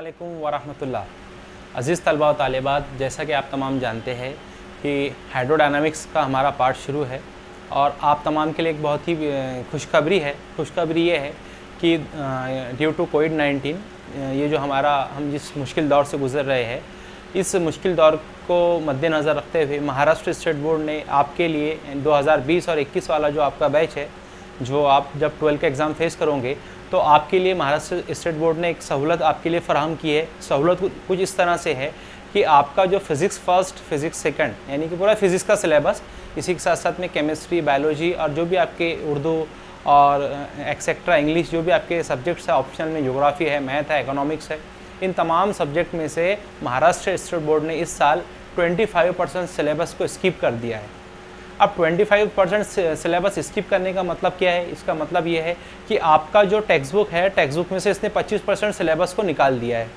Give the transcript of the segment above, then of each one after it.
अस्सलामुअलैकुम वरहमतुल्लाह। अज़ीज़ तलबा व तालिबात, जैसा कि आप तमाम जानते हैं कि हाइड्रोडायनामिक्स का हमारा पार्ट शुरू है और आप तमाम के लिए एक बहुत ही खुशखबरी है। खुशखबरी ये है कि ड्यू टू कोविड-19 ये जो हम जिस मुश्किल दौर से गुज़र रहे हैं, इस मुश्किल दौर को मद्देनज़र रखते हुए महाराष्ट्र स्टेट बोर्ड ने आपके लिए 2020 और 21 वाला जो आपका बैच है, जो आप जब 12 का एग्ज़ाम फेस करोगे तो आपके लिए महाराष्ट्र स्टेट बोर्ड ने एक सहूलत आपके लिए फ़राहम की है। सहूलत कुछ इस तरह से है कि आपका जो फ़िज़िक्स फर्स्ट, फ़िज़िक्स सेकंड, यानी कि पूरा फ़िज़िक्स का सिलेबस, इसी के साथ साथ में केमिस्ट्री, बायोलॉजी और जो भी आपके उर्दू और एक्सेट्रा इंग्लिश जो भी आपके सब्जेक्ट्स है, ऑप्शनल में ज्योग्राफी है, मैथ है, इकोनॉमिक्स है, इन तमाम सब्जेक्ट में से महाराष्ट्र स्टेट बोर्ड ने इस साल 25% सिलेबस को स्किप कर दिया है। अब 25% सिलेबस स्किप करने का मतलब क्या है? इसका मतलब ये है कि आपका जो टेक्स्ट बुक है, टेक्स्ट बुक में से इसने 25% सिलेबस को निकाल दिया है।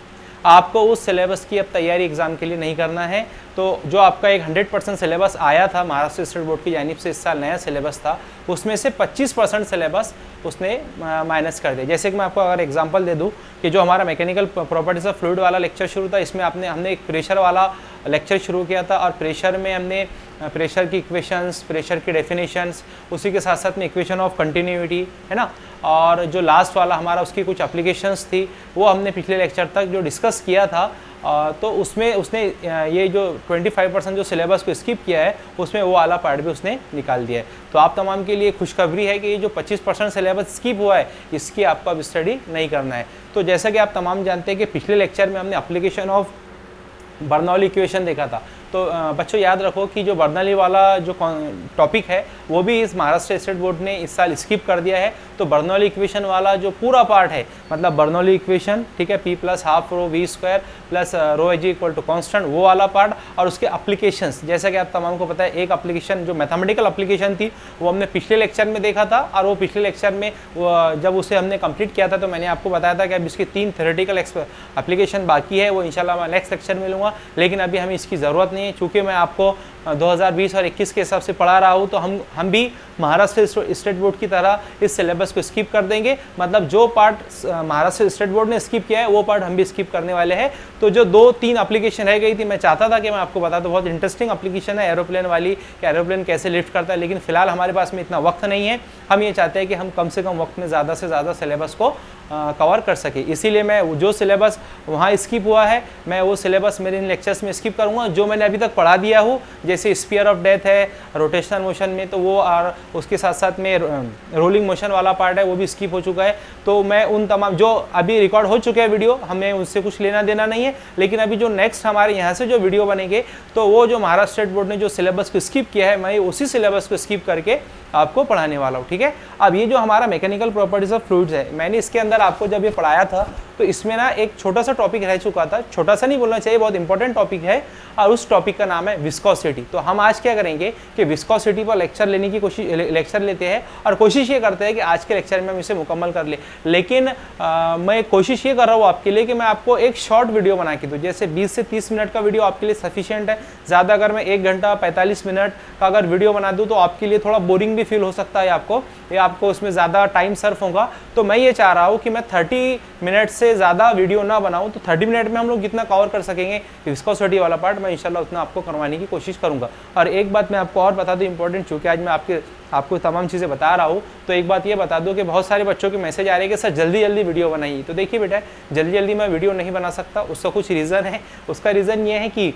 आपको उस सिलेबस की अब तैयारी एग्ज़ाम के लिए नहीं करना है। तो जो आपका एक 100% सिलेबस आया था महाराष्ट्र स्टेट बोर्ड की जानिब से, इस साल नया सिलेबस था, उसमें से 25% सिलेबस उसने माइनस कर दिया। जैसे कि मैं आपको अगर एग्जांपल दे दूं कि जो हमारा मैकेनिकल प्रॉपर्टीज ऑफ फ्लूइड वाला लेक्चर शुरू था, इसमें हमने एक प्रेशर वाला लेक्चर शुरू किया था और प्रेशर में हमने प्रेशर की इक्वेशंस, प्रेशर की डेफिनेशंस, उसी के साथ साथ में इक्वेशन ऑफ कंटिन्यूटी, है ना, और जो लास्ट वाला हमारा उसकी कुछ एप्लीकेशंस थी, वो हमने पिछले लेक्चर तक जो डिस्कस किया था। तो उसमें उसने ये जो 25% जो सिलेबस को स्किप किया है, उसमें वो वाला पार्ट भी उसने निकाल दिया है। तो आप तमाम के लिए खुशखबरी है कि ये जो 25% सिलेबस स्किप हुआ है, इसकी आपको अब स्टडी नहीं करना है। तो जैसा कि आप तमाम जानते हैं कि पिछले लेक्चर में हमने एप्लीकेशन ऑफ बर्नौली इक्वेशन देखा था। तो बच्चों याद रखो कि जो बर्नौली वाला जो टॉपिक है, वो भी इस महाराष्ट्र स्टेट बोर्ड ने इस साल स्किप कर दिया है। तो बर्नौली इक्वेशन वाला जो पूरा पार्ट है, मतलब बर्नौली इक्वेशन, ठीक है, P + half rho V square plus rho H equal to constant, वो वाला पार्ट, और उसके एप्लीकेशंस, जैसा कि आप तमाम को पता है, एक एप्लीकेशन जो मैथमेटिकल एप्लीकेशन थी वो हमने पिछले लेक्चर में देखा था, और वो पिछले लेक्चर में जब उसे हमने कंप्लीट किया था तो मैंने आपको बताया था कि अब इसकी 3 थ्योरेटिकल एप्लीकेशन बाकी है, वो इंशाल्लाह मैं नेक्स्ट लेक्चर में लूँगा। लेकिन अभी हमें इसकी ज़रूरत नहीं है, चूँकि मैं आपको 2020 और 21 के हिसाब से पढ़ा रहा हूँ। तो हम भी महाराष्ट्र स्टेट बोर्ड की तरह इस सिलेबस को स्किप कर देंगे। मतलब जो पार्ट महाराष्ट्र स्टेट बोर्ड ने स्किप किया है, वो पार्ट हम भी स्किप करने वाले हैं। तो जो 2-3 एप्लीकेशन रह गई थी, मैं चाहता था कि मैं आपको बता दूं, बहुत इंटरेस्टिंग एप्लीकेशन है एरोप्लेन वाली, कि एरोप्लेन कैसे लिफ्ट करता है, लेकिन फिलहाल हमारे पास में इतना वक्त नहीं है। हम ये चाहते हैं कि हम कम से कम वक्त में ज़्यादा से ज़्यादा सिलेबस को कवर कर सके। इसीलिए मैं जो सिलेबस वहाँ स्किप हुआ है, मैं वो सिलेबस मेरे इन लेक्चर्स में स्किप करूँगा। जो मैंने अभी तक पढ़ा दिया हूँ, जैसे स्फीयर ऑफ डेथ है रोटेशनल मोशन में, तो वो, और उसके साथ साथ में रोलिंग मोशन वाला पार्ट है, वो भी स्किप हो चुका है। तो मैं उन तमाम जो अभी रिकॉर्ड हो चुके हैं वीडियो, हमें उनसे कुछ लेना देना नहीं है। लेकिन अभी जो नेक्स्ट हमारे यहाँ से जो वीडियो बनेंगे, तो वो जो महाराष्ट्र स्टेट बोर्ड ने जो सिलेबस को स्किप किया है, मैं उसी सिलेबस को स्किप करके आपको पढ़ाने वाला हूँ, ठीक है। अब ये जो हमारा मैकेनिकल प्रॉपर्टीज ऑफ फ्लूइड्स है, मैंने इसके अंदर आपको जब ये पढ़ाया था तो इसमें ना एक छोटा सा टॉपिक रह चुका था, छोटा सा नहीं बोलना चाहिए, बहुत इंपॉर्टेंट टॉपिक है, और उस टॉपिक का नाम है विस्कोसिटी। तो हम आज क्या करेंगे कि विस्कोसिटी पर लेक्चर लेते हैं और कोशिश ये करते हैं कि आज के लेक्चर में हम इसे मुकम्मल कर ले। लेकिन मैं कोशिश ये कर रहा हूँ आपके लिए कि मैं आपको एक शॉर्ट वीडियो बना के दूँ, जैसे 20 से 30 मिनट का वीडियो आपके लिए सफिशिएंट है। ज़्यादा अगर मैं 1 घंटा 45 मिनट का अगर वीडियो बना दूँ तो आपके लिए थोड़ा बोरिंग भी फील हो सकता है आपको, या आपको उसमें ज़्यादा टाइम सर्फ होगा। तो मैं ये चाह रहा हूँ कि मैं 30 मिनट से ज़्यादा वीडियो ना बनाऊँ, तो 30 मिनट में हम लोग जितना कवर कर सकेंगे विस्कोसिटी वाला पार्ट, मैं इंशाल्लाह उतना आपको करवाने की कोशिश करूँगा। और एक बात मैं आपको और बता दूँ इंपॉर्टेंट, चूँकि आज मैं आपको तमाम चीज़ें बता रहा हूँ, तो एक बात ये बता दूँ कि बहुत सारे बच्चों के मैसेज आ रहे हैं कि सर जल्दी जल्दी वीडियो बनाइए। तो देखिए बेटा, जल्दी जल्दी मैं वीडियो नहीं बना सकता, उसका कुछ रीज़न है। उसका रीज़न ये है कि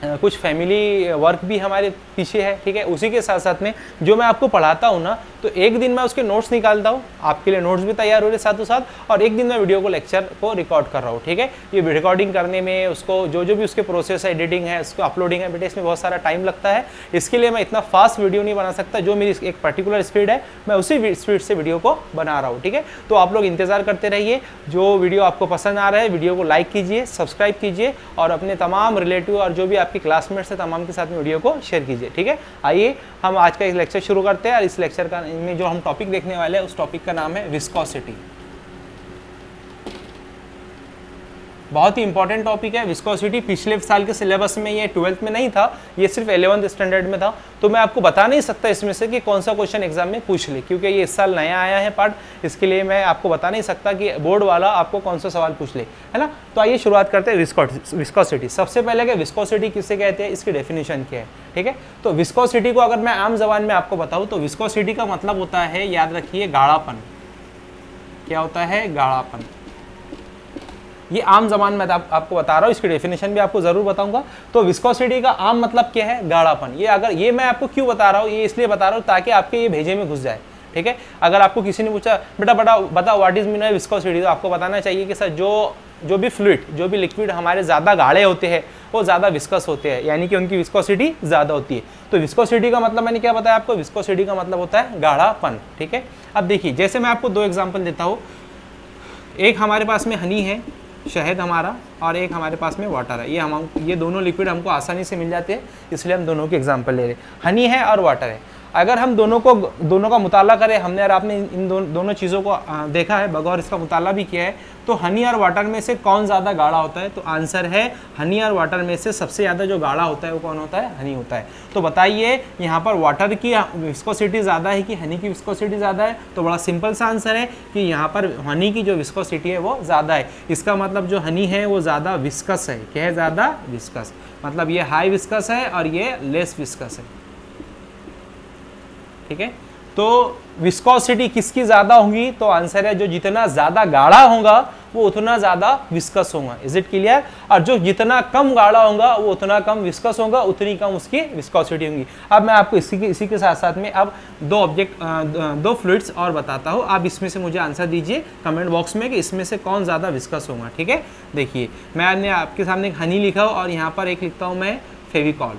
कुछ फैमिली वर्क भी हमारे पीछे है, ठीक है। उसी के साथ साथ में जो मैं आपको पढ़ाता हूँ ना, तो एक दिन मैं उसके नोट्स निकालता हूँ, आपके लिए नोट्स भी तैयार हो रहे साथों साथ, और एक दिन मैं वीडियो को लेक्चर को रिकॉर्ड कर रहा हूँ, ठीक है। ये रिकॉर्डिंग करने में उसको जो भी उसके प्रोसेस है, एडिटिंग है, उसको अपलोडिंग है, बेटे इसमें बहुत सारा टाइम लगता है। इसके लिए मैं इतना फास्ट वीडियो नहीं बना सकता, जो मेरी एक पर्टिकुलर स्पीड है, मैं उसी स्पीड से वीडियो को बना रहा हूँ, ठीक है। तो आप लोग इंतजार करते रहिए। जो वीडियो आपको पसंद आ रहा है, वीडियो को लाइक कीजिए, सब्सक्राइब कीजिए, और अपने तमाम रिलेटिव और जो भी आपके क्लासमेट्स हैं तमाम के साथ में वीडियो को शेयर कीजिए, ठीक है। आइए हम आज का इस लेक्चर शुरू करते हैं, और इस लेक्चर का में जो हम टॉपिक देखने वाले हैं, उस टॉपिक का नाम है विस्कोसिटी। बहुत ही इंपॉर्टेंट टॉपिक है विस्कोसिटी। पिछले साल के सिलेबस में ये 12th में नहीं था, ये सिर्फ 11th स्टैंडर्ड में था, तो मैं आपको बता नहीं सकता इसमें से कि कौन सा क्वेश्चन एग्जाम में पूछ ले, क्योंकि ये इस साल नया आया है पार्ट, इसके लिए मैं आपको बता नहीं सकता कि बोर्ड वाला आपको कौन सा सवाल पूछ ले, है ना। तो आइए शुरुआत करते हैं विस्कोसिटी। सबसे पहले क्या विस्कोसिटी किससे कहते हैं, इसकी डेफिनेशन क्या है, ठीक है। तो विस्कोसिटी को अगर मैं आम जबान में आपको बताऊँ तो विस्कोसिटी का मतलब होता है, याद रखिए, गाढ़ापन। क्या होता है, गाढ़ापन। ये आम जबान में आपको बता रहा हूँ, इसकी डेफिनेशन भी आपको जरूर बताऊंगा। तो विस्कोसिटी का आम मतलब क्या है, गाढ़ापन। ये अगर ये मैं आपको क्यों बता रहा हूँ, ये इसलिए बता रहा हूँ ताकि आपके ये भेजे में घुस जाए, ठीक है। अगर आपको किसी ने पूछा बेटा बताओ what is mean by viscosity, तो आपको बताना चाहिए कि सर जो भी फ्लूइड, जो भी लिक्विड हमारे ज़्यादा गाढ़े होते हैं वो ज़्यादा विस्कस होते हैं, यानी कि उनकी विस्कोसिटी ज़्यादा होती है। तो विस्कोसिटी का मतलब मैंने क्या बताया आपको, विस्कोसिटी का मतलब होता है गाढ़ापन, ठीक है। अब देखिए, जैसे मैं आपको 2 एग्जाम्पल देता हूँ। एक हमारे पास में हनी है, शहद हमारा, और एक हमारे पास में वाटर है। ये दोनों लिक्विड हमको आसानी से मिल जाते हैं, इसलिए हम दोनों के एग्जाम्पल ले रहे हैं। हनी है और वाटर है। अगर हम दोनों का मुताला करें, हमने और आपने इन दोनों चीज़ों को देखा है, बगौर इसका मुताला भी किया है, तो हनी और वाटर में से कौन ज़्यादा गाढ़ा होता है, तो आंसर है हनी और वाटर में से सबसे ज़्यादा जो गाढ़ा होता है वो कौन होता है, हनी होता है। तो बताइए यहाँ पर वाटर की विस्कोसिटी ज़्यादा है कि हनी की विस्कोसिटी ज़्यादा है, तो बड़ा सिंपल सा आंसर है कि यहाँ पर हनी की जो विस्कोसिटी है वो ज़्यादा है। इसका मतलब जो हनी है वो ज़्यादा विस्कस है। क्या है, ज़्यादा विस्कस, मतलब ये हाई विस्कस है और ये लेस विस्कस है, ठीक है। तो विस्कोसिटी किसकी ज़्यादा होगी, तो आंसर है जो जितना ज़्यादा गाढ़ा होगा वो उतना ज़्यादा विस्कस होगा। Is it clear. और जो जितना कम गाढ़ा होगा वो उतना कम विस्कस होगा, उतनी कम उसकी विस्कोसिटी होगी। अब मैं आपको इसी के साथ साथ में अब 2 फ्लूइड्स और बताता हूँ। आप इसमें से मुझे आंसर दीजिए कमेंट बॉक्स में कि इसमें से कौन ज़्यादा विस्कस होगा, ठीक है। देखिए, मैंने आपके सामने एक हनी लिखा और यहाँ पर एक लिखता हूँ मैं फेविकॉल,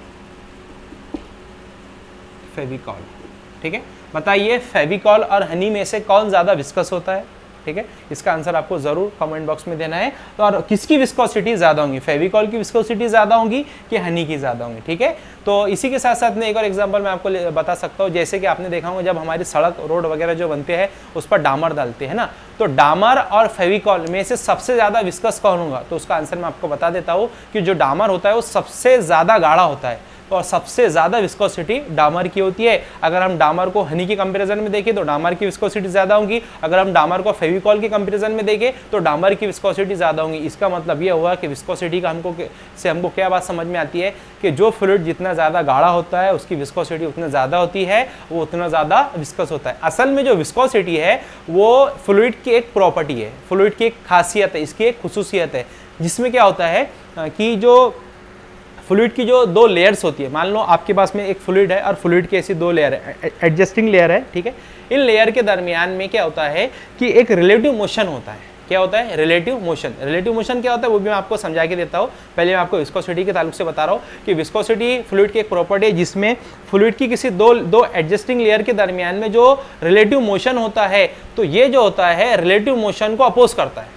ठीक है। बताइए फेविकॉल और हनी में से कौन ज़्यादा विस्कस होता है, ठीक है। इसका आंसर आपको ज़रूर कमेंट बॉक्स में देना है। तो और किसकी विस्कोसिटी ज़्यादा होगी, फेविकॉल की विस्कोसिटी ज़्यादा होगी कि हनी की ज़्यादा होगी, ठीक है। तो इसी के साथ साथ में एक और एग्जांपल मैं आपको बता सकता हूँ। जैसे कि आपने देखा होगा जब हमारी सड़क रोड वगैरह जो बनते हैं उस पर डामर डालते हैं ना, तो डामर और फेविकॉल में से सबसे ज़्यादा विस्कस कौन होगा, तो उसका आंसर मैं आपको बता देता हूँ कि जो डामर होता है वो सबसे ज़्यादा गाढ़ा होता है और सबसे ज़्यादा विस्कोसिटी डामर की होती है। अगर हम डामर को हनी के कंपैरिजन में देखें तो डामर की विस्कोसिटी ज़्यादा होगी। अगर हम डामर को फेविकॉल के कंपैरिजन में देखें तो डामर की विस्कोसिटी ज़्यादा होगी। इसका मतलब ये हुआ कि विस्कोसिटी का हमको क्या बात समझ में आती है कि जो फ्लूइड जितना ज़्यादा गाढ़ा होता है उसकी विस्कोसिटी उतना ज़्यादा होती है, वो उतना ज़्यादा विस्कस होता है। असल में जो विस्कोसिटी है वो फ्लूइड की एक प्रॉपर्टी है, फ्लूइड की एक खासियत है, इसकी एक खुसूसियत है, जिसमें क्या होता है कि जो फ्लूइड की जो 2 लेयर्स होती है, मान लो आपके पास में एक फ्लूइड है और फ्लूइड की ऐसी 2 लेयर है, एडजस्टिंग लेयर है, ठीक है। इन लेयर के दरमियान में क्या होता है कि एक रिलेटिव मोशन होता है। क्या होता है, रिलेटिव मोशन। रिलेटिव मोशन क्या होता है वो भी मैं आपको समझा के देता हूँ। पहले मैं आपको विस्कोसिटी के ताल्लुक से बता रहा हूँ कि विस्कोसिटी फ्लूइड की एक प्रॉपर्टी है जिसमें फ्लूइड की किसी दो एडजस्टिंग लेयर के दरमियान में जो रिलेटिव मोशन होता है, तो ये जो होता है रिलेटिव मोशन को अपोज करता है।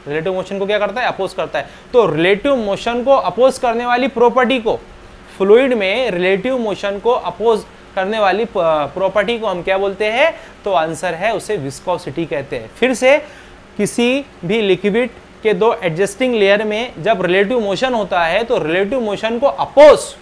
रिलेटिव मोशन को क्या करता है, अपोज करता है। तो रिलेटिव मोशन को अपोज करने वाली प्रॉपर्टी को, फ्लूइड में रिलेटिव मोशन को अपोज करने वाली प्रॉपर्टी को हम क्या बोलते हैं, तो आंसर है उसे विस्कोसिटी कहते हैं। फिर से, किसी भी लिक्विड के 2 एडजस्टिंग लेयर में जब रिलेटिव मोशन होता है तो रिलेटिव मोशन को अपोज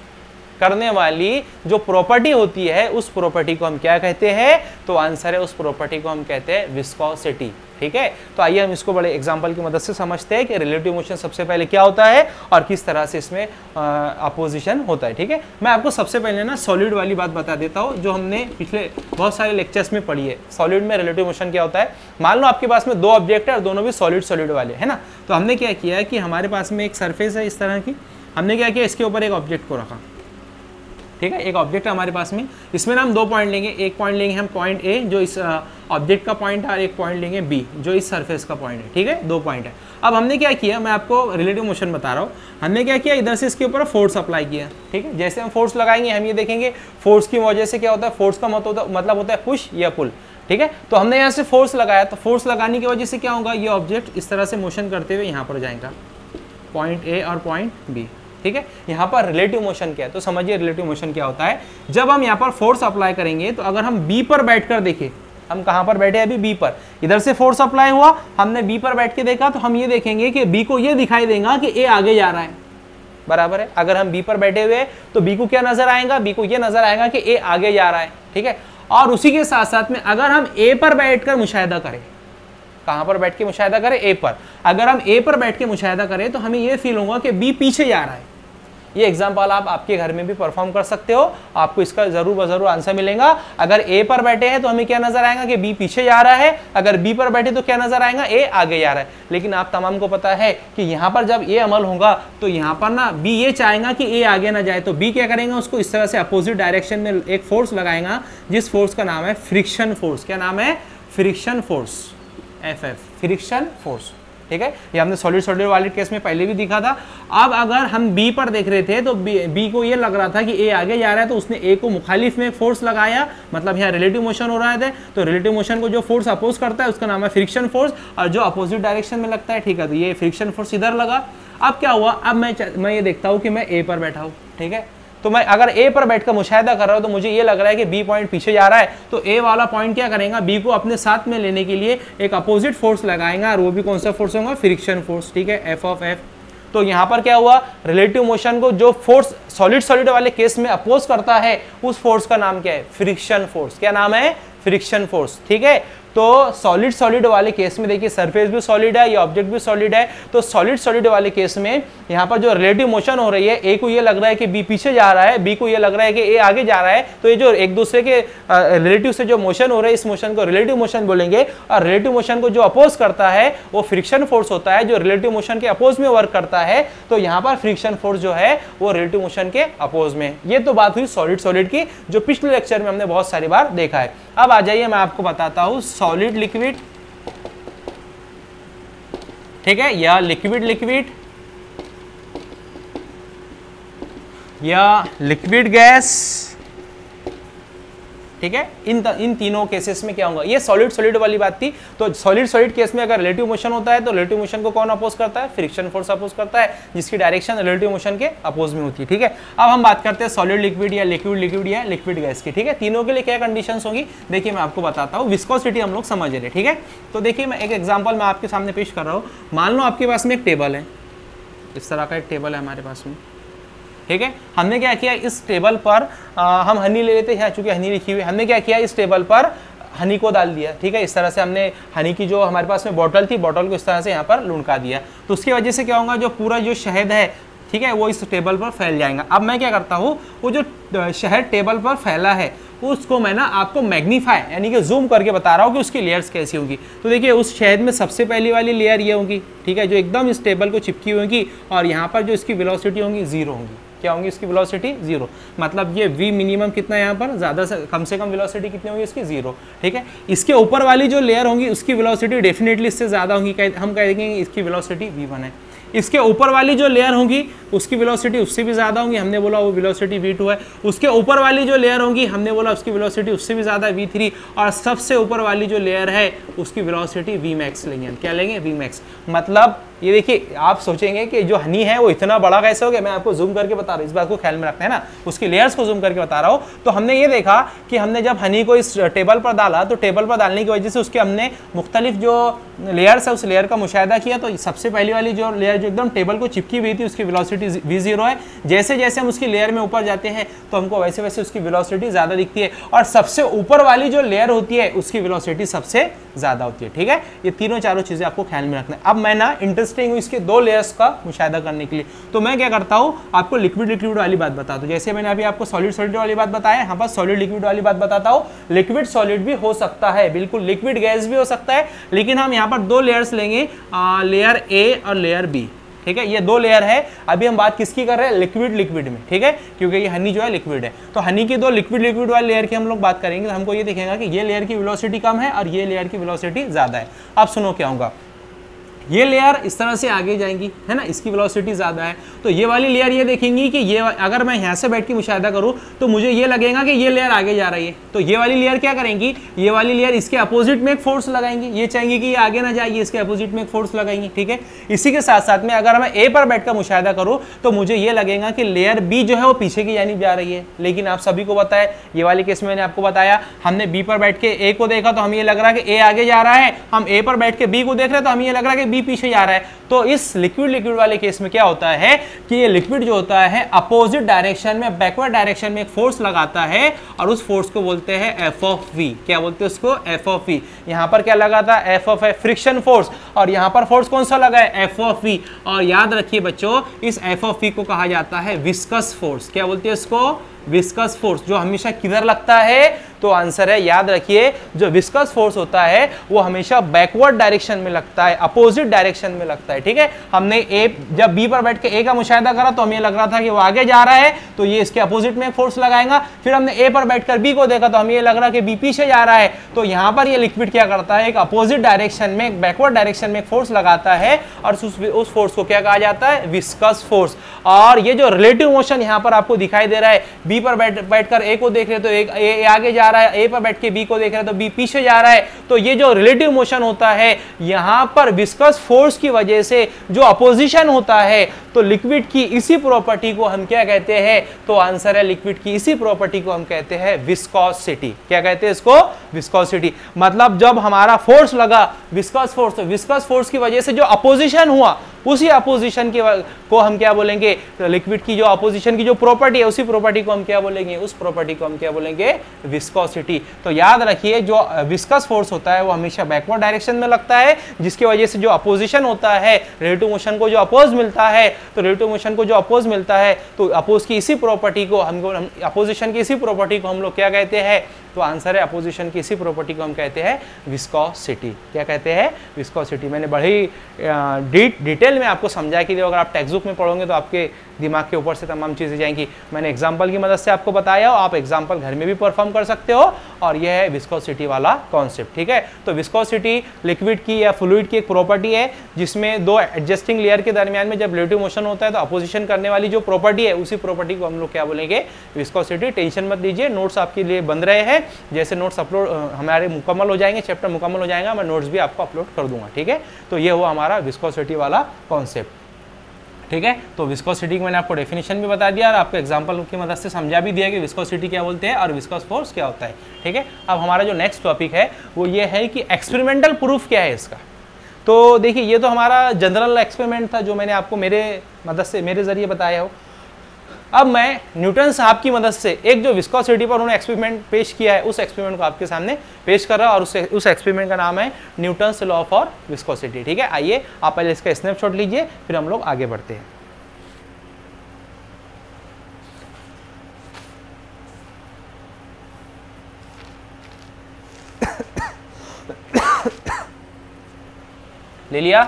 करने वाली जो प्रॉपर्टी होती है उस प्रॉपर्टी को हम क्या कहते हैं, तो आंसर है उस प्रॉपर्टी को हम कहते हैं विस्कोसिटी, ठीक है। तो आइए हम इसको बड़े एग्जांपल की मदद से समझते हैं कि रिलेटिव मोशन सबसे पहले क्या होता है और किस तरह से इसमें अपोजिशन होता है, ठीक है। मैं आपको सबसे पहले ना सॉलिड वाली बात बता देता हूँ जो हमने पिछले बहुत सारे लेक्चर्स में पढ़ी है। सॉलिड में रिलेटिव मोशन क्या होता है, मान लो आपके पास में 2 ऑब्जेक्ट है और दोनों भी सॉलिड वाले है ना। तो हमने क्या किया है कि हमारे पास में एक सरफेस है इस तरह की, हमने क्या किया इसके ऊपर एक ऑब्जेक्ट को रखा, ठीक है। एक ऑब्जेक्ट है हमारे पास में, इसमें ना हम 2 पॉइंट लेंगे। एक पॉइंट लेंगे हम पॉइंट ए जो इस ऑब्जेक्ट का पॉइंट है और एक पॉइंट लेंगे बी जो इस सरफेस का पॉइंट है, ठीक है। 2 पॉइंट है। अब हमने क्या किया, मैं आपको रिलेटिव मोशन बता रहा हूँ। हमने क्या किया, इधर से इसके ऊपर फोर्स अप्लाई किया, ठीक है। जैसे हम फोर्स लगाएंगे हम ये देखेंगे फोर्स की वजह से क्या होता है, फोर्स का मतलब होता है पुश या पुल, ठीक है। तो हमने यहाँ से फोर्स लगाया, तो फोर्स लगाने की वजह से क्या होगा, ये ऑब्जेक्ट इस तरह से मोशन करते हुए यहाँ पर जाएगा, पॉइंट ए और पॉइंट बी, ठीक है। यहाँ पर रिलेटिव मोशन क्या है, तो समझिए रिलेटिव मोशन क्या होता है। जब हम यहाँ पर फोर्स अप्लाई करेंगे तो अगर हम बी पर बैठकर देखें हम कहाँ पर बैठे अभी बी पर, इधर से फोर्स अप्लाई हुआ, हमने बी पर बैठ के देखा तो हम ये देखेंगे कि बी को ये दिखाई देगा कि ए आगे जा रहा है, बराबर है। अगर हम बी पर बैठे हुए तो बी को क्या नजर आएगा, बी को ये नजर आएगा कि ए आगे जा रहा है, ठीक है। और उसी के साथ साथ में अगर हम ए पर बैठकर मुशाहिदा करें, कहां पर बैठ के मुशाहिदा करें, ए पर, अगर हम ए पर बैठ के मुशाहिदा करें तो हमें यह फील होगा कि बी पीछे जा रहा है। ये एग्जांपल आप आपके घर में भी परफॉर्म कर सकते हो, आपको इसका जरूर बजरूर आंसर मिलेगा। अगर ए पर बैठे हैं तो हमें क्या नजर आएगा कि बी पीछे जा रहा है, अगर बी पर बैठे तो क्या नजर आएगा, ए आगे जा रहा है। लेकिन आप तमाम को पता है कि यहाँ पर जब ए अमल होगा तो यहाँ पर ना बी ये चाहेगा कि ए आगे ना जाए, तो बी क्या करेगा, उसको इस तरह से अपोजिट डायरेक्शन में एक फोर्स लगाएगा, जिस फोर्स का नाम है फ्रिक्शन फोर्स। क्या नाम है, friction force, F, friction force, ठीक है। ये हमने सॉलिड सॉलिड वाले केस में पहले भी दिखा था। अब अगर हम बी पर देख रहे थे तो बी को ये लग रहा था कि ए आगे जा रहा है, तो उसने ए को मुखालिफ में फोर्स लगाया, मतलब यहाँ रिलेटिव मोशन हो रहा है, तो रिलेटिव मोशन को जो फोर्स अपोज करता है उसका नाम है फ्रिक्शन फोर्स, और जो अपोजिट डायरेक्शन में लगता है, ठीक है, तो ये फ्रिक्शन फोर्स इधर लगा। अब क्या हुआ, अब मैं ये देखता हूँ कि मैं ए पर बैठा हूँ, ठीक है, तो मैं अगर ए पर बैठकर मुशाहिदा कर रहा हूं तो मुझे ये लग रहा है कि बी पॉइंट पीछे जा रहा है, तो ए वाला पॉइंट क्या करेगा, बी को अपने साथ में लेने के लिए एक अपोजिट फोर्स लगाएगा, और वो भी कौन सा फोर्स होगा, फ्रिक्शन फोर्स, ठीक है, एफ ऑफ एफ। तो यहां पर क्या हुआ, रिलेटिव मोशन को जो फोर्स सॉलिड सॉलिड वाले केस में अपोज करता है उस फोर्स का नाम क्या है, फ्रिक्शन फोर्स। क्या नाम है, फ्रिक्शन फोर्स, ठीक है। तो सॉलिड सॉलिड वाले केस में देखिए सरफेस भी सॉलिड है, ये ऑब्जेक्ट भी सॉलिड है, तो सॉलिड सॉलिड वाले केस में यहाँ पर जो रिलेटिव मोशन हो रही है, ए को ये लग रहा है कि बी पीछे जा रहा है, बी को ये लग रहा है कि ए आगे जा रहा है, तो ये जो एक दूसरे के रिलेटिव से जो मोशन हो रहा है इस मोशन को रिलेटिव मोशन बोलेंगे, और रिलेटिव मोशन को जो अपोज करता है वो फ्रिक्शन फोर्स होता है, जो रिलेटिव मोशन के अपोज में वर्क करता है। तो यहाँ पर फ्रिक्शन फोर्स जो है वो रिलेटिव मोशन के अपोज में। ये तो बात हुई सॉलिड सॉलिड की, जो पिछले लेक्चर में हमने बहुत सारी बार देखा है। अब आ जाइए मैं आपको बताता हूँ सॉलिड लिक्विड, ठीक है, या लिक्विड लिक्विड, या लिक्विड गैस, ठीक है। इन तीनों केसेस में क्या होगा, ये सॉलिड सॉलिड वाली बात थी। तो सॉलिड सॉलिड केस में अगर रिलेटिव मोशन होता है तो रिलेटिव मोशन को कौन अपोज करता है, फ्रिक्शन फोर्स अपोज करता है, जिसकी डायरेक्शन रिलेटिव मोशन के अपोज में होती है, ठीक है। अब हम बात करते हैं सॉलिड लिक्विड या लिक्विड लिक्विड या लिक्विड गैस की, ठीक है। तीनों के लिए क्या कंडीशंस होंगी, देखिए मैं आपको बताता हूँ। विस्कोसिटी हम लोग समझ रहे, ठीक है। तो देखिए मैं एक एग्जाम्पल मैं आपके सामने पेश कर रहा हूँ। मान लो आपके पास में एक टेबल है, इस तरह का एक टेबल है हमारे पास में, ठीक है। हमने क्या किया, इस टेबल पर हम हनी ले लेते हैं, चूंकि हनी लिखी हुई, हमने क्या किया, इस टेबल पर हनी को डाल दिया, ठीक है। इस तरह से हमने हनी की जो हमारे पास में बोतल थी, बोतल को इस तरह से यहाँ पर लुढ़का दिया, तो उसकी वजह से क्या होगा, जो पूरा जो शहद है, ठीक है, वो इस टेबल पर फैल जाएगा। अब मैं क्या करता हूँ, वो जो शहद टेबल पर फैला है उसको मैं ना आपको मैग्नीफाई यानी कि जूम करके बता रहा हूँ कि उसकी लेयर्स कैसी होंगी। तो देखिए उस शहद में सबसे पहली वाली लेयर ये होगी, ठीक है, जो एकदम इस टेबल को चिपकी होगी, और यहाँ पर जो इसकी वेलोसिटी होंगी 0 होंगी। क्या होंगी इसकी वेलोसिटी, 0, मतलब ये v मिनिमम कितना है यहाँ पर, ज़्यादा से कम वेलोसिटी कितनी होगी इसकी, 0, ठीक है। इसके ऊपर वाली जो लेयर होंगी उसकी वेलोसिटी डेफिनेटली इससे ज़्यादा होंगी, हम कहेंगे इसकी वेलोसिटी v1 है। इसके ऊपर वाली जो लेयर होंगी उसकी वेलोसिटी उससे भी ज़्यादा होंगी, हमने बोला वो वेलोसिटी v2 है। उसके ऊपर वाली जो लेयर होंगी हमने बोला उसकी वेलोसिटी उससे भी ज़्यादा v3, और सबसे ऊपर वाली जो लेयर है उसकी वेलोसिटी vmax लेंगे। क्या लेंगे, vmax। मतलब ये देखिए आप सोचेंगे कि जो हनी है वो इतना बड़ा कैसे हो गया, मैं आपको जूम करके बता रहा हूँ, इस बात को ख्याल में रखते हैं ना, उसकी लेयर्स को जूम करके बता रहा हूँ। तो हमने ये देखा कि हमने जब हनी को इस टेबल पर डाला तो टेबल पर डालने की वजह से उसके हमने मुख्तलिफ जो लेयर्स है उस लेयर का मुशाहिदा किया। तो सबसे पहली वाली जो लेयर जो एकदम टेबल को चिपकी हुई थी उसकी वेलोसिटी v0 है। जैसे जैसे हम उसकी लेयर में ऊपर जाते हैं तो हमको वैसे वैसे उसकी वेलोसिटी ज़्यादा दिखती है, और सबसे ऊपर वाली जो लेयर होती है उसकी वेलोसिटी सबसे ज़्यादा होती है, ठीक है। ये तीनों चारों चीज़ें आपको ख्याल में रखना है। अब मैं ना इंटरेस्टिंग हूँ इसके 2 लेयर्स का मुशाहिदा करने के लिए, तो मैं क्या करता हूँ आपको लिक्विड लिक्विड वाली बात बताता हूँ। जैसे मैंने अभी आपको सॉलिड सॉलिड वाली बात बताया, यहाँ पर सॉलिड लिक्विड वाली बात बताता हूँ। लिक्विड सॉलिड भी हो सकता है, बिल्कुल लिक्विड गैस भी हो सकता है, लेकिन हम यहाँ पर 2 लेयर्स लेंगे, लेयर ए और लेयर बी, ठीक है। ये 2 लेयर है। अभी हम बात किसकी कर रहे हैं, लिक्विड लिक्विड में, ठीक है, क्योंकि ये हनी जो है लिक्विड है। तो हनी की 2 लिक्विड लिक्विड वाली लेयर की हम लोग बात करेंगे तो हमको ये दिखेगा कि ये लेयर की वेलोसिटी कम है और ये लेयर की वेलोसिटी ज़्यादा है। अब सुनो क्या होगा, ये लेयर इस तरह से आगे जाएंगी, है ना, इसकी वेलोसिटी ज़्यादा है। तो ये वाली लेयर ये देखेंगी कि ये, अगर मैं यहाँ से बैठ के मुशाहिदा करूँ तो मुझे ये लगेगा कि ये लेयर आगे जा रही है। तो ये वाली लेयर क्या करेंगी, ये वाली लेयर इसके अपोजिट में एक फोर्स लगाएंगी, ये चाहेंगी कि ये आगे ना जाए, इसके अपोजिट में एक फोर्स लगाएंगी, ठीक है। इसी के साथ साथ में अगर मैं ए पर बैठ कर मुशाहिदा करूँ तो मुझे ये लगेगा कि लेयर बी जो है वो पीछे की जानिब जा रही है। लेकिन आप सभी को पता है, ये वाली केस में मैंने आपको बताया, हमने बी पर बैठ के ए को देखा तो हमें ये लग रहा है कि ए आगे जा रहा है, हम ए पर बैठ के बी को देख रहे हैं तो हमें ये लग रहा है कि बी पीछे जा रहा है। तो इस लिक्विड वाले केस में क्या होता है कि ये लिक्विड जो होता है अपोजिट डायरेक्शन में, बैकवर्ड डायरेक्शन में एक फोर्स लगाता है और उस फोर्स को बोलते हैं एफ ऑफ वी। क्या बोलते हैं उसको, एफ ऑफ वी। यहां पर क्या लगा था, एफ ऑफ फ्रिक्शन फोर्स, और यहां पर फोर्स कौन सा लगा है, एफ ऑफ वी। और याद रखिए बच्चों, इस एफ ऑफ वी को कहा जाता है विस्कस फोर्स। क्या बोलते हैं इसको, विस्कस फोर्स, जो हमेशा किधर लगता है, तो आंसर है, याद रखिए, जो विस्कस फोर्स होता है वो हमेशा बैकवर्ड डायरेक्शन में लगता है, अपोजिट डायरेक्शन में लगता है, ठीक है। हमने ए, जब बी पर बैठ के ए का मुशाहिदा करा तो हमें लग रहा था कि वो आगे जा रहा है, तो ये इसके अपोजिट में फोर्स लगाएगा। फिर हमने ए पर बैठकर बी को देखा तो हमें ये लग रहा है कि बी पीछे जा रहा है, तो यहां पर ये लिक्विड क्या करता है, एक अपोजिट डायरेक्शन में, एक बैकवर्ड डायरेक्शन में फोर्स लगाता है, और उस फोर्स को क्या कहा जाता है, विस्कस फोर्स। और ये जो रिलेटिव मोशन यहां पर आपको दिखाई दे रहा है, बी पर बैठकर ए को देख रहे तो ए आगे जा रहा है, ए पर बैठ के बी को देख रहे तो बी पीछे जा रहा है, तो ये जो रिलेटिव मोशन होता है यहां पर विस्कस फोर्स की वजह से जो अपोजिशन होता है, तो लिक्विड की इसी प्रॉपर्टी को हम क्या कहते हैं, तो आंसर है लिक्विड की इसी प्रॉपर्टी को हम कहते हैं विस्कोसिटी। क्या कहते हैं इसको, विस्कोसिटी। मतलब जब हमारा फोर्स लगा विस्कस फोर्स, तो विस्कस फोर्स की वजह से जो अपोजिशन हुआ, उसी अपोजिशन को हम क्या बोलेंगे, तो लिक्विड की जो अपोजिशन की जो प्रॉपर्टी है, उसी प्रॉपर्टी को हम क्या बोलेंगे, उस प्रॉपर्टी को हम क्या बोलेंगे, विस्कोसिटी। तो याद रखिए, जो विस्कस फोर्स होता है वो हमेशा बैकवर्ड डायरेक्शन में लगता है, जिसकी वजह से जो अपोजिशन होता है, रिलेटिव मोशन को जो अपोज मिलता है, तो रिलेटिव मोशन को जो अपोज मिलता है, तो अपोज की इसी प्रॉपर्टी को अपोजिशन की इसी प्रॉपर्टी को हम लोग क्या कहते हैं, तो आंसर है अपोजिशन की इसी प्रॉपर्टी को हम कहते हैं विस्कोसिटी। क्या कहते हैं, विस्कोसिटी। मैंने बड़ी डिटेल में आपको समझा कि अगर आप टेक्स्ट बुक में पढ़ोगे तो आपके दिमाग के ऊपर से तमाम चीज़ें जाएंगी। मैंने एग्जाम्पल की मदद से आपको बताया, आप एग्जाम्पल घर में भी परफॉर्म कर सकते हो, और यह है विस्कोसिटी वाला कॉन्सेप्ट, ठीक है। तो विस्कोसिटी लिक्विड की या फ्लूइड की एक प्रॉपर्टी है, जिसमें दो एडजस्टिंग लेयर के दरमियान में जब रिलेटिव मोशन होता है तो अपोजिशन करने वाली जो प्रॉपर्टी है, उसी प्रॉपर्टी को हम लोग क्या बोलेंगे, विस्कोसिटी। टेंशन मत लीजिए, नोट्स आपके लिए बन रहे हैं, जैसे नोट्स अपलोड हमारे मुकम्मल हो जाएंगे, चैप्टर मुकम्मल हो जाएगा, मैं नोट्स भी आपको अपलोड कर दूंगा, ठीक है। तो ये हुआ हमारा विस्कोसिटी वाला कॉन्सेप्ट, ठीक है। तो विस्कोसिटी की मैंने आपको डेफिनेशन भी बता दिया और आपको एग्जांपल की मदद से समझा भी दिया कि विस्कोसिटी क्या बोलते हैं और विस्कस फोर्स क्या होता है, ठीक है। अब हमारा जो नेक्स्ट टॉपिक है वो ये है कि एक्सपेरिमेंटल प्रूफ क्या है इसका। तो देखिए, ये तो हमारा जनरल एक्सपेरिमेंट था जो मैंने आपको मेरे मदद से, मेरे जरिए बताया हो। अब मैं न्यूटन साहब की मदद से एक जो विस्कोसिटी पर उन्होंने एक्सपेरिमेंट पेश किया है, उस एक्सपेरिमेंट को आपके सामने पेश कर रहा हूं, और उस एक्सपेरिमेंट का नाम है न्यूटन्स लॉ फॉर विस्कोसिटी, ठीक है। आइए आप पहले इसका स्नैपशॉट लीजिए, फिर हम लोग आगे बढ़ते हैं। ले लिया?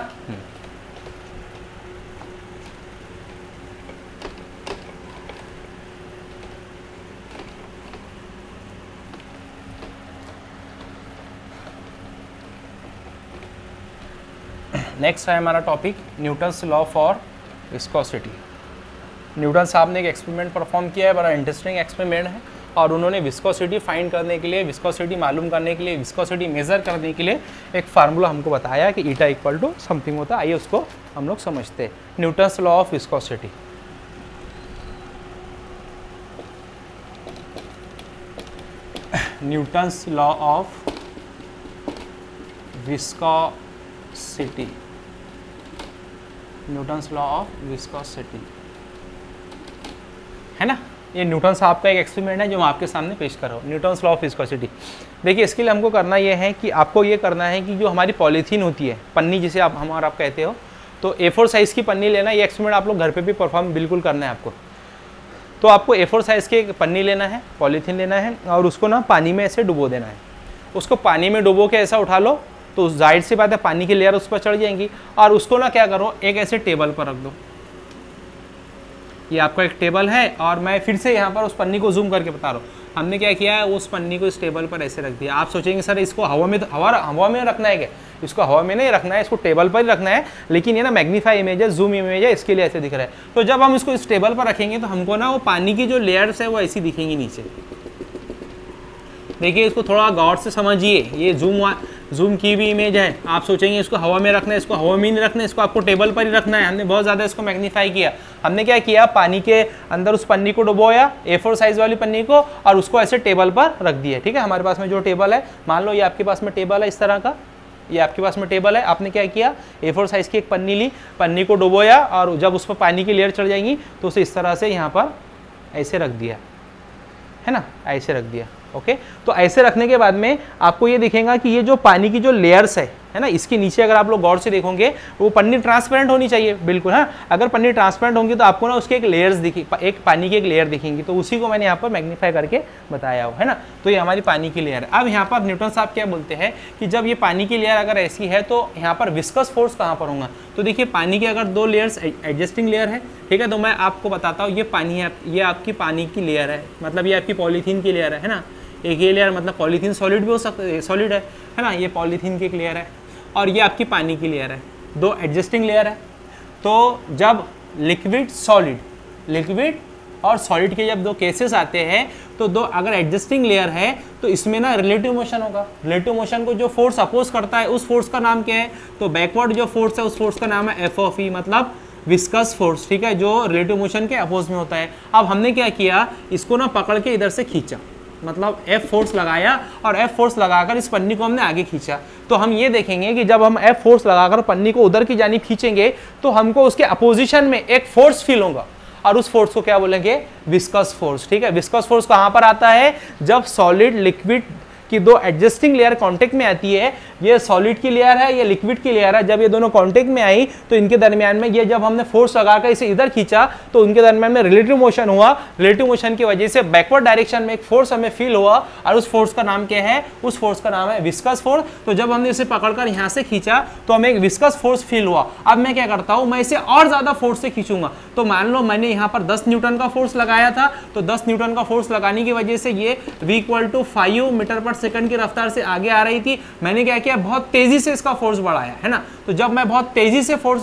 नेक्स्ट है हमारा topic Newton's law for viscosity. Newton साहब ने एक एक्सपेरिमेंट परफॉर्म किया है, बड़ा इंटरेस्टिंग एक्सपेरिमेंट है, और उन्होंने विस्कोसिटी फाइंड करने के लिए, विस्कोसिटी मालूम करने के लिए, विस्कोसिटी मेज़र करने के लिए एक फार्मूला हमको बताया कि ईटा इक्वल टू समथिंग होता है। आइए उसको हम लोग समझते हैं। Newton's law of viscosity. Newton's law of viscosity, Newton's law of viscosity, है ना। ये न्यूटन साहब का एक एक्सपेरिमेंट है जो मैं आपके सामने पेश कर रहा हूँ, न्यूटन्स लॉ ऑफ विस्कोसिटी। देखिए, इसके लिए हमको करना ये है कि आपको ये करना है कि जो हमारी पॉलीथीन होती है, पन्नी जिसे आप कहते हो, तो A4 साइज़ की पन्नी लेना। ये एक्सपेरिमेंट आप लोग घर पे भी परफॉर्म बिल्कुल करना है आपको। तो आपको A4 साइज़ की पन्नी लेना है, पॉलीथीन लेना है, और उसको ना पानी में ऐसे डुबो देना है। उसको पानी में डुबो के ऐसा उठा लो तो जाहिर सी बात है पानी की लेयर उस पर चढ़ जाएंगी, और उसको ना क्या करो, एक ऐसे टेबल पर रख दो। ये आपका एक टेबल है, और मैं फिर से यहाँ पर उस पन्नी को जूम करके बता रहा हूँ। हमने क्या किया है, उस पन्नी को इस टेबल पर ऐसे रख दिया। आप सोचेंगे सर इसको हवा में रखना है क्या? इसको हवा में नहीं रखना है, इसको टेबल पर ही रखना है, लेकिन ये ना मैग्नीफाई इमेज है, जूम इमेज है, इसके लिए ऐसे दिख रहा है। तो जब हम इसको इस टेबल पर रखेंगे तो हमको ना वो पानी की जो लेयर्स है वो ऐसी दिखेंगी नीचे। देखिए इसको थोड़ा गौर से समझिए, ये जूम की भी इमेज है। आप सोचेंगे इसको हवा में रखना है, इसको हवा में नहीं रखना है, इसको आपको टेबल पर ही रखना है। हमने बहुत ज़्यादा इसको मैग्नीफाई किया। हमने क्या किया, पानी के अंदर उस पन्नी को डुबोया, A4 साइज वाली पन्नी को, और उसको ऐसे टेबल पर रख दिया। ठीक है, हमारे पास में जो टेबल है, मान लो ये आपके पास में टेबल है इस तरह का, ये आपके पास में टेबल है। आपने क्या किया, A4 साइज की एक पन्नी ली, पन्नी को डुबोया, और जब उस पर पानी की लेयर चढ़ जाएंगी तो उसे इस तरह से यहाँ पर ऐसे रख दिया, है ना, ऐसे रख दिया। ओके, तो ऐसे रखने के बाद में आपको ये दिखेगा कि ये जो पानी की जो लेयर्स है ना, इसके नीचे अगर आप लोग गौर से देखोगे वो पन्नी ट्रांसपेरेंट होनी चाहिए बिल्कुल। हाँ, अगर पन्नी ट्रांसपेरेंट होंगी तो आपको ना उसके एक लेयर्स दिखी, एक पानी की एक लेयर दिखेंगी। तो उसी को मैंने यहाँ पर मैग्नीफाई करके बताया हो, है ना। तो ये हमारी पानी की लेयर है। अब यहाँ पर न्यूटन साहब क्या बोलते हैं कि जब ये पानी की लेयर अगर ऐसी है तो यहाँ पर विस्कस फोर्स कहाँ पर होगा। तो देखिए पानी की अगर दो लेयर्स एडजस्टिंग लेयर है, ठीक है, तो मैं आपको बताता हूँ, ये पानी है, ये आपकी पानी की लेयर है, मतलब ये आपकी पॉलीथीन की लेयर है ना। एक ये लेयर मतलब पॉलीथीन सॉलिड भी हो सकता है, सॉलिड है ना, ये पॉलीथीन की एक लेयर है, और ये आपकी पानी की लेयर है, दो एडजस्टिंग लेयर है। तो जब लिक्विड और सॉलिड के जब दो केसेस आते हैं तो दो अगर एडजस्टिंग लेयर है तो इसमें ना रिलेटिव मोशन होगा। रिलेटिव मोशन को जो फोर्स अपोज करता है उस फोर्स का नाम क्या है, तो बैकवर्ड जो फोर्स है उस फोर्स का नाम है एफ ऑफ ई, मतलब विस्कस फोर्स। ठीक है, जो रिलेटिव मोशन के अपोज में होता है। अब हमने क्या किया, इसको ना पकड़ के इधर से खींचा, मतलब F फोर्स लगाया, और F फोर्स लगाकर इस पन्नी को हमने आगे खींचा। तो हम ये देखेंगे कि जब हम F फोर्स लगाकर पन्नी को उधर की जानिब खींचेंगे तो हमको उसके अपोजिशन में एक फोर्स फील होगा, और उस फोर्स को क्या बोलेंगे, विस्कस फोर्स। ठीक है, विस्कस फोर्स कहाँ पर आता है, जब सॉलिड लिक्विड की दो एडजस्टिंग लेयर कांटेक्ट में आती है। ये सॉलिड की लेयर है, ये लिक्विड की लेयर है। जब ये दोनों कांटेक्ट में आई तो इनके दरमियान में ये जब हमने फोर्स लगाकर इसे इधर खींचा तो उनके दरमियान में रिलेटिव मोशन हुआ। रिलेटिव मोशन की वजह से बैकवर्ड डायरेक्शन में एक फोर्स हमें फील हुआ, और उस फोर्स का नाम क्या है, उस फोर्स का नाम है विस्कस फोर्स। तो जब हमने इसे पकड़कर यहाँ से खींचा तो हमें एक विस्कस फोर्स फील हुआ। अब मैं क्या करता हूँ, मैं इसे और ज्यादा फोर्स से खींचूंगा। तो मान लो मैंने यहाँ पर 10 न्यूटन का फोर्स लगाया था, तो 10 न्यूटन का फोर्स लगाने की वजह से ये v = 5 मीटर पर सेकंड की रफ्तार से आगे आ रही थी। मैंने क्या किया, बहुत तेजी से इसका फोर्स बढ़ाया, है ना। तो जब मैं बहुत तेजी से फोर्स,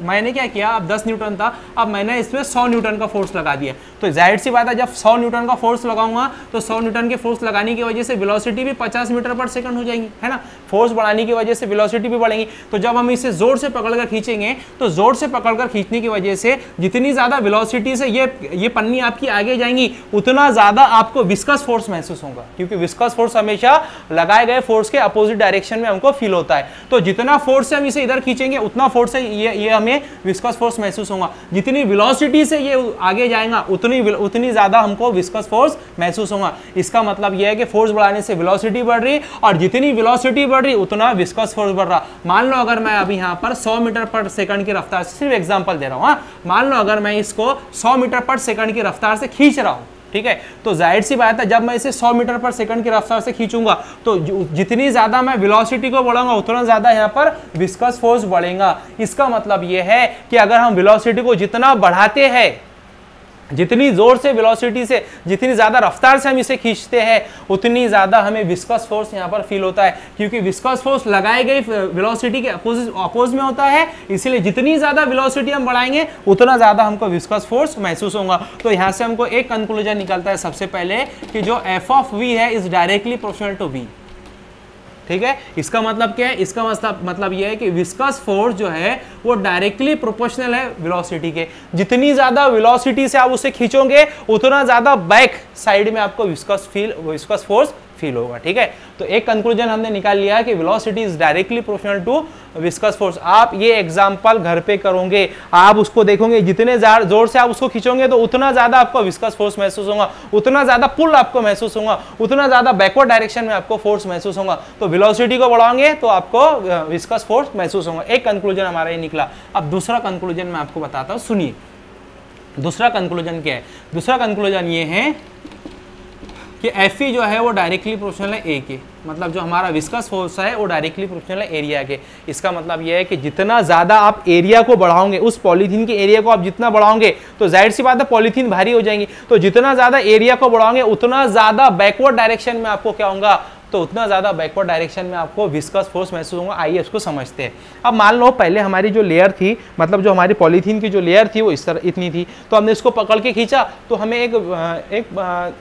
मैंने क्या किया, अब 10 न्यूटन था, अब मैंने इसमें 100 न्यूटन का फोर्स लगा दिया। तो जाहिर सी बात है, जब 100 न्यूटन का फोर्स लगाऊंगा तो 100 न्यूटन के फोर्स लगाने की वजह से वेलोसिटी भी 50 मीटर पर सेकंड हो जाएगी, है ना। फोर्स बढ़ाने की वजह से वेलोसिटी भी बढ़ेगी। तो जब हम इसे जोर से पकड़कर खींचेंगे तो जोर से पकड़कर खींचने की वजह से जितनी ज्यादा वेलोसिटी से ये पन्नी आपकी आगे जाएंगी, उतना ज्यादा आपको विस्कस फोर्स महसूस होगा, क्योंकि विस्कस फोर्स हमेशा लगाए गए फोर्स के अपोजिट डायरेक्शन में हमको फील होता है। तो जितना फोर्स से हम इसे इधर खींचेंगे उतना फोर्स से ये हमें विस्कस फोर्स महसूस होगा। जितनी वेलोसिटी से ये आगे जाएगा उतनी ज्यादा हमको विस्कस फोर्स महसूस होगा। इसका मतलब यह है कि फोर्स बढ़ाने से वेलोसिटी बढ़ रही, और जितनी वेलोसिटी बढ़ रही उतना विस्कस फोर्स बढ़ रहा। मान लो अगर मैं अभी यहाँ पर 100 मीटर पर सेकंड की रफ्तार से, सिर्फ एग्जांपल दे रहा हूँ, मान लो अगर मैं इसको 100 मीटर पर सेकंड की रफ्तार से खींच रहा हूँ, ठीक है, तो जाहिर सी बात है जब मैं इसे 100 मीटर पर सेकंड की रफ्तार से खींचूंगा तो जितनी ज्यादा मैं वेलोसिटी को बढ़ाऊंगा उतना ज्यादा यहाँ पर विस्कस फोर्स बढ़ेगा। इसका मतलब यह है कि अगर हम वेलोसिटी को जितना बढ़ाते हैं, जितनी जोर से वेलोसिटी से, जितनी ज्यादा रफ्तार से हम इसे खींचते हैं, उतनी ज्यादा हमें विस्कस फोर्स यहाँ पर फील होता है, क्योंकि विस्कस फोर्स लगाए गई वेलोसिटी के अपोज में होता है। इसीलिए जितनी ज्यादा वेलोसिटी हम बढ़ाएंगे उतना ज्यादा हमको विस्कस फोर्स महसूस होगा। तो यहाँ से हमको एक कंक्लूजन निकलता है सबसे पहले कि जो एफ ऑफ वी है is directly proportional to V. ठीक है, इसका मतलब क्या है, इसका मतलब यह है कि विस्कस फोर्स जो है वो डायरेक्टली प्रोपोर्शनल है वेलोसिटी के। जितनी ज्यादा वेलोसिटी से आप उसे खींचोगे उतना ज्यादा बैक साइड में आपको विस्कस फोर्स फील होगा। ठीक है, तो एक कंक्लूजन हमने निकाल लिया है कि velocity is directly proportional to viscous force. आप ये एग्जांपल घर पे करोगे, आप उसको देखोगे, जितने जोर से आप उसको खींचोगे तो उतना ज्यादा आपको विस्कस फोर्स महसूस होगा, उतना ज्यादा पुल आपको महसूस होगा, उतना ज्यादा बैकवर्ड डायरेक्शन में आपको फोर्स महसूस होगा। तो वेलोसिटी को बढ़ाओगे तो आपको विस्कस फोर्स महसूस होगा। एक कंक्लूजन हमारा ये निकला। अब दूसरा कंक्लूजन मैं आपको बताता हूँ, सुनिए। दूसरा कंक्लूजन क्या है, दूसरा कंक्लूजन ये है कि Fe जो है वो डायरेक्टली प्रोपोर्शनल है ए के, मतलब जो हमारा विस्कस फोर्स है वो डायरेक्टली प्रोपोर्शनल है एरिया के। इसका मतलब ये है कि जितना ज़्यादा आप एरिया को बढ़ाओगे, उस पॉलीथीन के एरिया को आप जितना बढ़ाओगे तो जाहिर सी बात है पॉलीथीन भारी हो जाएंगी, तो जितना ज़्यादा एरिया को बढ़ाओगे उतना ज़्यादा बैकवर्ड डायरेक्शन में आपको क्या होगा, तो उतना ज़्यादा बैकवर्ड डायरेक्शन में आपको विस्कस फोर्स महसूस होगा। आइए इसको समझते हैं। अब मान लो पहले हमारी जो लेयर थी, मतलब जो हमारी पॉलीथीन की जो लेयर थी वो इस तरह इतनी थी, तो हमने इसको पकड़ के खींचा तो हमें एक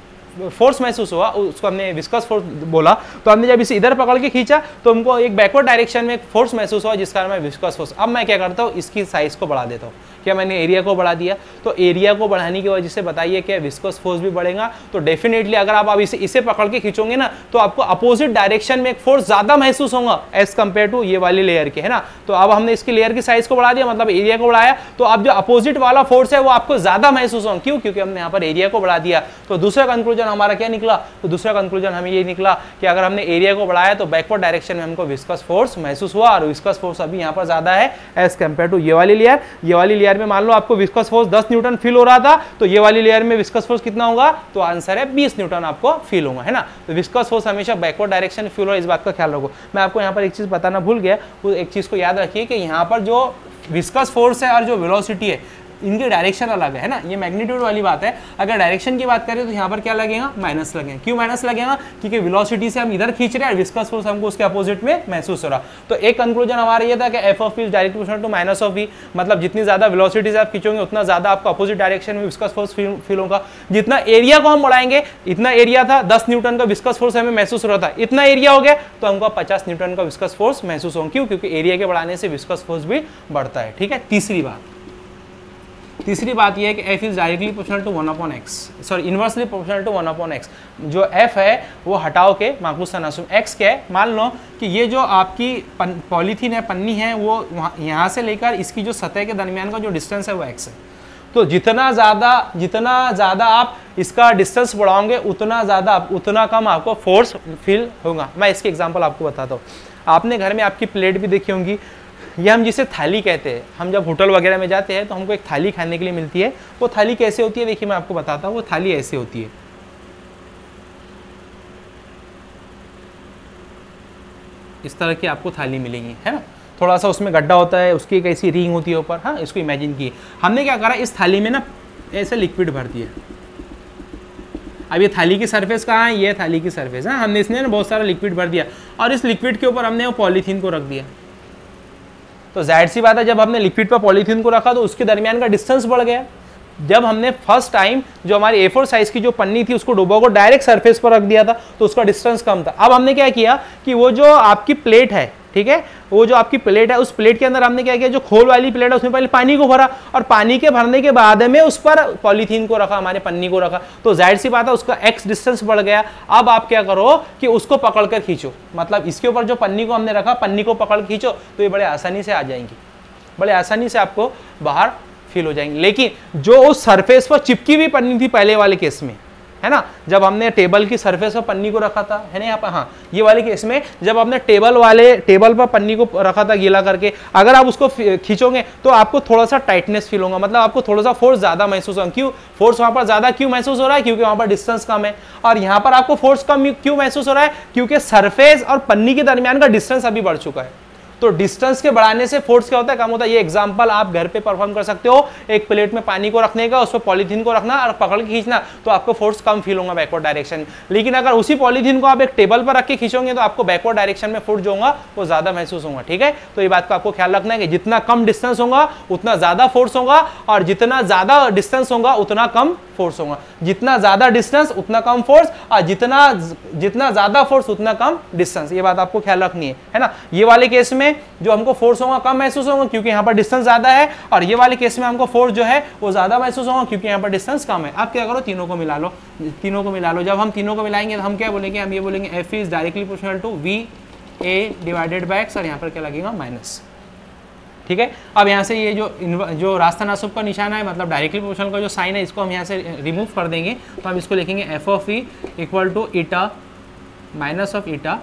फोर्स महसूस हुआ, उसको हमने विस्कस फोर्स बोला। तो हमने जब इसे इधर पकड़ के खींचा तो हमको एक बैकवर्ड डायरेक्शन में एक फोर्स महसूस हुआ जिसका नाम है विस्कस फोर्स। अब मैं क्या करता हूँ, इसकी साइज को बढ़ा देता हूँ। क्या मैंने एरिया को बढ़ा दिया, तो एरिया को बढ़ाने की वजह से बताइए क्या विस्कस फोर्स भी बढ़ेगा। तो डेफिनेटली अगर आप इसे पकड़ के खींचोगे ना तो आपको अपोजिट डायरेक्शन में एक फोर्स ज्यादा महसूस होगा एज कंपेयर टू ये वाली लेयर के, है ना। तो अब हमने इसकी लेयर की साइज को बढ़ा दिया, मतलब एरिया को बढ़ाया, तो अब जो अपोजिट वाला फोर्स है वो आपको ज्यादा महसूस होगा। क्यों? क्योंकि हमने यहाँ पर एरिया को बढ़ा दिया। तो दूसरा कंक्लूजन हमारा क्या निकला, तो दूसरा कंक्लूजन हमें ये निकला कि अगर हमने एरिया को बढ़ाया तो बैकवर्ड डायरेक्शन में हमको विस्कस फोर्स महसूस हुआ, और विस्कस फोर्स अभी यहाँ पर ज्यादा है एज कंपेयर टू ये वाली लेयर। ये वाली लेयर में मान लो आपको विस्कस फोर्स 10 न्यूटन फील हो रहा था, तो ये वाली लेयर में विस्कस फोर्स कितना होगा, तो आंसर है 20 न्यूटन आपको फील होगा, है ना। तो विस्कस फोर्स हमेशा बैकवर्ड डायरेक्शन में फील हो, इस बात का ख्याल रखो। मैं आपको यहाँ पर एक चीज बताना भूल गया, वो एक चीज को याद रखिए कि यहाँ पर जो विस्कस फोर्स है और जो वेलोसिटी है इनकी डायरेक्शन अलग है ना। ये मैग्नीट्यूड वाली बात है। अगर डायरेक्शन की बात करें तो यहाँ पर क्या लगेगा, माइनस लगेगा। क्यों माइनस लगेगा, क्योंकि वेलोसिटी से हम इधर खींच रहे हैं और विस्कस फोर्स हमको उसके अपोजिट में महसूस हो रहा। तो एक कंक्लूजन हमारा ये था कि F of P is directly proportional to minus of V, मतलब जितनी ज्यादा वेलोसिटी से आप खींचोगे उतना ज्यादा आपको अपोजिट डायरेक्शन में विस्कस फोर्स फील होगा। जितना एरिया को हम बढ़ाएंगे, इतना एरिया था 10 न्यूटन का विस्कस फोर्स हमें महसूस हो रहा था, इतना एरिया हो गया तो हमको 50 न्यूटन का विस्कस फोर्स महसूस होगा। क्यों? क्योंकि एरिया के बढ़ाने से विस्कस फोर्स भी बढ़ता है। ठीक है। तीसरी बात यह है कि f is directly proportional to 1/x, sorry inversely proportional to 1/x। जो f है वो हटाओ के माकूस तनासुब x क्या है, मान लो कि ये जो आपकी पॉलीथीन है, पन्नी है, वो यहाँ से लेकर इसकी जो सतह के दरमियान का जो डिस्टेंस है वो x है। तो जितना ज़्यादा आप इसका डिस्टेंस बढ़ाओगे उतना कम आपको फोर्स फील होगा। मैं इसके एग्जांपल आपको बताता हूँ। आपने घर में आपकी प्लेट भी देखी होंगी, ये हम जिसे थाली कहते हैं। हम जब होटल वगैरह में जाते हैं तो हमको एक थाली खाने के लिए मिलती है। वो थाली कैसे होती है, देखिए मैं आपको बताता हूँ। वो थाली ऐसे होती है, इस तरह की आपको थाली मिलेगी, है ना। थोड़ा सा उसमें गड्ढा होता है, उसकी एक ऐसी रिंग होती है ऊपर। हाँ, इसको इमेजिन किए। हमने क्या करा, इस थाली में ना ऐसे लिक्विड भर दिया। अब ये थाली की सरफेस कहाँ है, ये थाली की सरफेस है। हमने इसमें ना बहुत सारा लिक्विड भर दिया और इस लिक्विड के ऊपर हमने वो पॉलीथीन को रख दिया। तो जाहिर सी बात है जब हमने लिक्विड पर पॉलीथीन को रखा तो उसके दरमियान का डिस्टेंस बढ़ गया। जब हमने फर्स्ट टाइम जो हमारी A4 साइज की जो पन्नी थी उसको डुबो को डायरेक्ट सरफेस पर रख दिया था तो उसका डिस्टेंस कम था। अब हमने क्या किया कि वो जो आपकी प्लेट है, ठीक है, वो जो आपकी प्लेट है उस प्लेट के अंदर हमने क्या किया, जो खोल वाली प्लेट है उसमें पहले पानी को भरा और पानी के भरने के बाद में उस पर पॉलीथीन को रखा, हमारे पन्नी को रखा। तो जाहिर सी बात है उसका x डिस्टेंस बढ़ गया। अब आप क्या करो कि उसको पकड़कर खींचो, मतलब इसके ऊपर जो पन्नी को हमने रखा, पन्नी को पकड़ खींचो तो ये बड़े आसानी से आ जाएंगी, बड़े आसानी से आपको बाहर फील हो जाएंगे। लेकिन जो उस सरफेस पर चिपकी हुई पन्नी थी पहले वाले केस में, है ना, जब हमने टेबल की सरफेस पर पन्नी को रखा था, है ना यहाँ पर, हाँ ये वाले केस में जब आपने टेबल पर पन्नी को रखा था गीला करके, अगर आप उसको खींचोगे तो आपको थोड़ा सा टाइटनेस फील होगा, मतलब आपको थोड़ा सा फोर्स ज्यादा महसूस होगा। क्यों फोर्स वहां पर ज्यादा क्यों महसूस हो रहा है, क्योंकि वहां पर डिस्टेंस कम है। और यहाँ पर आपको फोर्स कम क्यों महसूस हो रहा है, क्योंकि सरफेस और पन्नी के दरमियान का डिस्टेंस अभी बढ़ चुका है। तो डिस्टेंस के बढ़ाने से फोर्स क्या होता है, कम होता है। ये एग्जांपल आप घर पे परफॉर्म कर सकते हो। एक प्लेट में पानी को रखने का, उस पर पॉलीथीन को रखना और पकड़ के खींचना, तो आपको फोर्स कम फील होगा बैकवर्ड डायरेक्शन। लेकिन अगर उसी पॉलीथीन को आप एक टेबल पर रख के खींचोगे तो आपको बैकवर्ड डायरेक्शन में फोर्स जो होगा वो ज्यादा महसूस होगा। ठीक है, तो ये बात का आपको ख्याल रखना है कि जितना कम डिस्टेंस होगा उतना ज्यादा फोर्स होगा और जितना ज्यादा डिस्टेंस होगा उतना कम फोर्स होगा। जितना ज्यादा डिस्टेंस उतना कम फोर्स और जितना ज्यादा फोर्स उतना कम डिस्टेंस। ये बात आपको ख्याल रखनी है ना। ये वाले केस में जो हमको फोर्स होगा कम महसूस होगा क्योंकि यहाँ पर डिस्टेंस ज्यादा है, और ये वाले केस में हमको फोर्स जो है वो ज्यादा महसूस होगा क्योंकि यहाँ पर डिस्टेंस कम है। आप क्या करो, तीनों को मिला लो। जब हम तीनों को मिलाएंगे तो हम क्या बोलेंगे, हम ये बोलेंगे F is directly proportional to VA divided by X, और यहाँ पर क्या लगेगा, माइनस। ठीक है, अब यहाँ से ये जो रास्ता नासुब का निशान है, मतलब डायरेक्टली प्रोपोर्शनल का जो साइन है, इसको हम यहाँ से रिमूव कर देंगे। तो हम इसको लिखेंगे F of E equal to eta minus of eta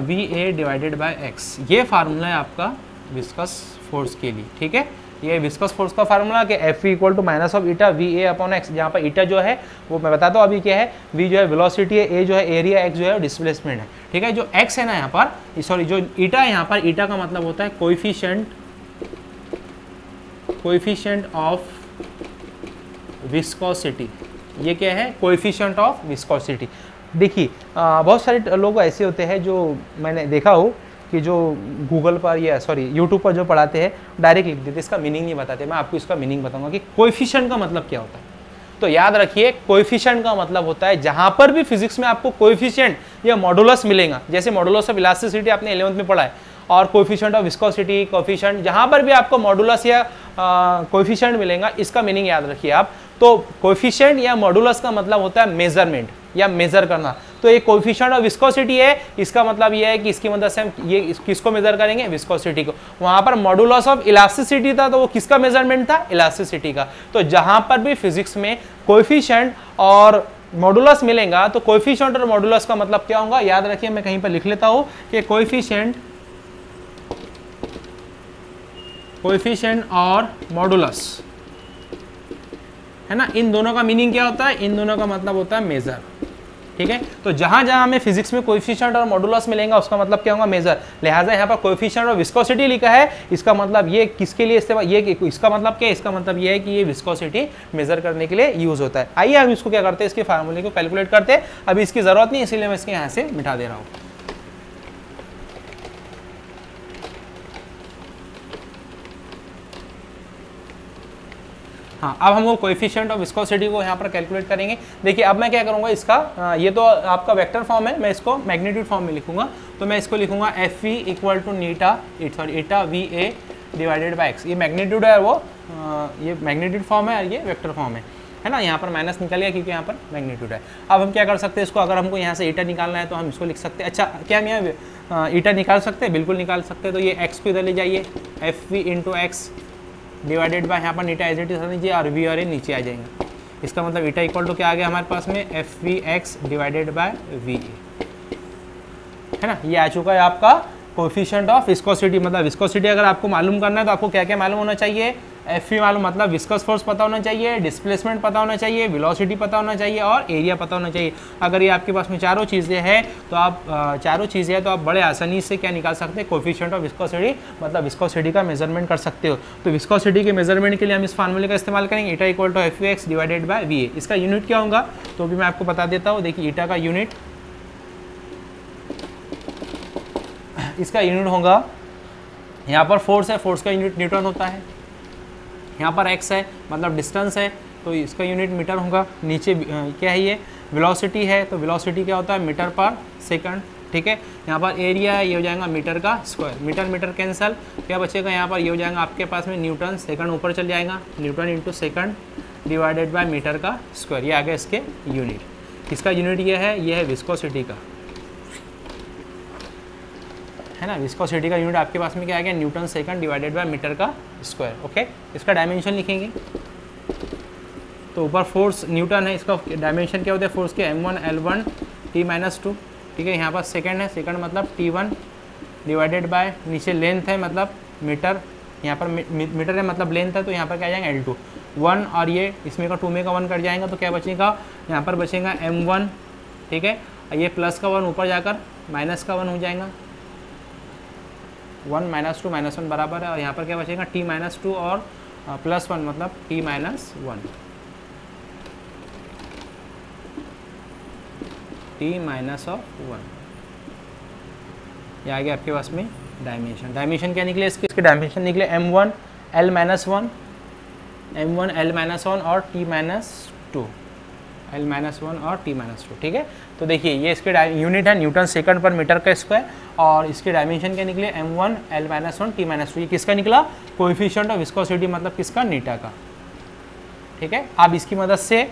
VA divided by X। ये फार्मूला है आपका विस्कस फोर्स के लिए। ठीक है, ये विस्कस फोर्स का फार्मूला कि F equal to minus of eta V A upon X, जहाँ पर ईटा जो है वो मैं बताता हूँ अभी क्या है, वी जो है वेलोसिटी है, ए जो है एरिया, एक्स जो है डिस्प्लेसमेंट है, ठीक है। जो एक्स है ना यहाँ पर, सॉरी जो ईटा है यहाँ पर, ईटा का मतलब होता है कोएफिशिएंट ऑफ विस्कोसिटी। ये क्या है, कोएफिशिएंट ऑफ विस्कोसिटी। देखिए बहुत सारे लोग ऐसे होते हैं जो मैंने देखा हो कि जो गूगल पर या सॉरी यूट्यूब पर जो पढ़ाते हैं डायरेक्ट लिख देते, इसका मीनिंग नहीं बताते। मैं आपको इसका मीनिंग बताऊंगा कि कोएफिशिएंट का मतलब क्या होता है। तो याद रखिए, कोएफिशिएंट का मतलब होता है जहां पर भी फिजिक्स में आपको कोएफिशिएंट या मॉडुलस मिलेगा, जैसे मॉडुलस ऑफ इलास्टिसिटी आपने 11th में पढ़ा है, और कोएफिशिएंट ऑफ विस्कोसिटी, कोएफिशिएंट, जहां पर भी आपको मॉडुलस या कोएफिशिएंट मिलेगा, इसका मीनिंग याद रखिए आप। तो कोएफिशिएंट या मॉडुलस का मतलब होता है मेजरमेंट या मेजर करना। तो ये कोएफिशिएंट ऑफ विस्कोसिटी है, इसका मतलब ये है कि इसकी मदद से हम ये किसको मेजर करेंगे, विस्कोसिटी को। वहां पर मॉडुलस ऑफ इलास्टिसिटी था, तो वो किसका मेजरमेंट था, इलास्टिसिटी का। तो जहां पर भी फिजिक्स में कोएफिशिएंट और मॉडुलस मिलेगा, तो कोएफिशिएंट और मॉडुलस का मतलब क्या होगा, याद रखिए, मैं कहीं पर लिख लेता हूं कि कोएफिशिएंट और मॉडुलस है ना, इन दोनों का मीनिंग क्या होता है, इन दोनों का मतलब होता है मेजर, ठीक है। तो जहां जहां हमें फिजिक्स में कोएफिशिएंट और मॉडुलस मिलेगा, उसका मतलब क्या होगा, मेजर। लिहाजा यहाँ पर कोएफिशिएंट और विस्कोसिटी लिखा है, इसका मतलब ये किसके लिए इस्तेमाल, ये इसका मतलब क्या है, इसका मतलब ये है कि ये विस्कोसिटी मेजर करने के लिए यूज होता है। आइए हम इसको क्या करते हैं, इसके फार्मूले को कैलकुलेट करते हैं। अभी इसकी जरूरत नहीं, इसीलिए मैं इसके यहाँ से मिटा दे रहा हूँ। हाँ, अब हम वो कोएफिशिएंट ऑफ विस्कोसिटी को यहाँ पर कैलकुलेट करेंगे। देखिए अब मैं क्या करूँगा, इसका ये तो आपका वेक्टर फॉर्म है, मैं इसको मैग्नीट्यूड फॉर्म में लिखूंगा। तो मैं इसको लिखूंगा F V equal to eta V A divided by X. ये मैग्नीट्यूड है, वो ये मैग्नीट्यूड फॉर्म है और ये वेक्टर फॉर्म है ना। यहाँ पर माइनस निकल गया क्योंकि यहाँ पर मैग्नीट्यूड है। अब हम क्या कर सकते हैं इसको, अगर हमको यहाँ से ईटा निकालना है तो हम इसको लिख सकते हैं। अच्छा, क्या हम यहाँ ईटा निकाल सकते हैं, बिल्कुल निकाल सकते हैं। तो ये एक्स को इधर ले जाइए, F V into X divided by यहाँ पर ईटा एज इट इज लीजिए, और वी और ए नीचे आ जाएंगे। इसका मतलब ईटा इक्वल टू क्या आ गया हमारे पास में, F V X divided by V A, है ना। ये आ चुका है आपका कोएफिशिएंट ऑफ विस्कोसिटी। मतलब विस्कोसिटी अगर आपको मालूम करना है तो आपको क्या क्या मालूम होना चाहिए, एफ वी मालूम, मतलब विस्कस फोर्स पता होना चाहिए, डिस्प्लेसमेंट पता होना चाहिए, वेलोसिटी पता होना चाहिए और एरिया पता होना चाहिए। अगर ये आपके पास में चारों चीज़ें हैं तो आप बड़े आसानी से क्या निकाल सकते हैं, कोएफिशिएंट ऑफ विस्कोसिटी, मतलब विस्कोसिटी का मेजरमेंट कर सकते हो। तो विस्कोसिटी के मेजरमेंट के लिए हम इस फार्मूले का इस्तेमाल करेंगे, eta equal to F V X divided by V A. इसका यूनिट क्या होगा तो भी मैं आपको बता देता हूँ। देखिए ईटा का यूनिट, इसका यूनिट होगा, यहाँ पर फोर्स है, फोर्स का यूनिट न्यूटन होता है। यहाँ पर x है मतलब डिस्टेंस है, तो इसका यूनिट मीटर होगा। नीचे क्या है, ये वेलोसिटी है, तो वेलोसिटी क्या होता है, मीटर पर सेकंड, ठीक है। यहाँ पर एरिया है, ये हो जाएगा मीटर का स्क्वायर, मीटर मीटर कैंसल, क्या बचेगा यहाँ पर, ये हो जाएगा आपके पास में न्यूटन सेकंड, ऊपर चल जाएगा, newton into second divided by metre का स्क्वायर। ये आ गया इसके यूनिट। इसका यूनिट ये है विस्कोसिटी का, है ना। विस्कोसिटी का यूनिट आपके पास में क्या आ गया, newton second divided by metre का स्क्वायर, ओके। इसका डायमेंशन लिखेंगे, तो ऊपर फोर्स न्यूटन है, इसका डायमेंशन क्या होता है फोर्स के, m1 L1 T-2, ठीक है। यहाँ पर सेकंड है, सेकंड मतलब T1 डिवाइडेड बाय, नीचे लेंथ है मतलब मीटर, यहाँ पर मीटर है मतलब लेंथ है, तो यहाँ पर क्या आ जाएगा L2 1, और ये इसमें का 2 में का 1 कट जाएगा, तो क्या बचेगा, यहाँ पर बचेगा m1, ठीक है। ये प्लस का 1 ऊपर जाकर माइनस का 1 हो जाएगा, 1 - 2 - 1 बराबर है, और यहाँ पर क्या बचेगा T-2 और +1 मतलब T-1, T-1। ये आ गया आपके पास में डायमेंशन। डायमेंशन क्या निकले इसके डायमेंशन निकले m1 L-1, m1 L-1 और T-2, L-1 और T-2, ठीक है। तो देखिए ये इसके यूनिट है न्यूटन सेकंड पर मीटर का स्क्वायर, और इसके डायमेंशन क्या निकले m1 L-1 T-2। ये किसका निकला, कोएफिशिएंट ऑफ विस्कोसिटी, मतलब किसका, नीटा का, ठीक है। आप इसकी मदद से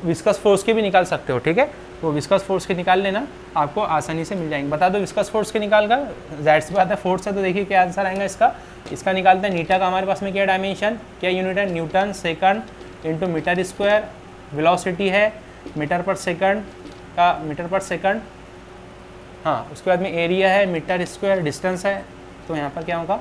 विस्कस फोर्स के भी निकाल सकते हो, ठीक है। तो विस्कस फोर्स के निकाल लेना, आपको आसानी से मिल जाएंगे। बता दो विस्कस फोर्स के निकाल कर, जाहिर सी बात है फोर्स है, तो देखिए क्या आंसर आएगा इसका निकालते हैं। नीटा का हमारे पास में क्या डायमेंशन, क्या यूनिट है, newton second into metre square, velocity है मीटर पर सेकंड, हाँ। उसके बाद में एरिया है मीटर स्क्वायर, डिस्टेंस है, तो यहाँ पर क्या होगा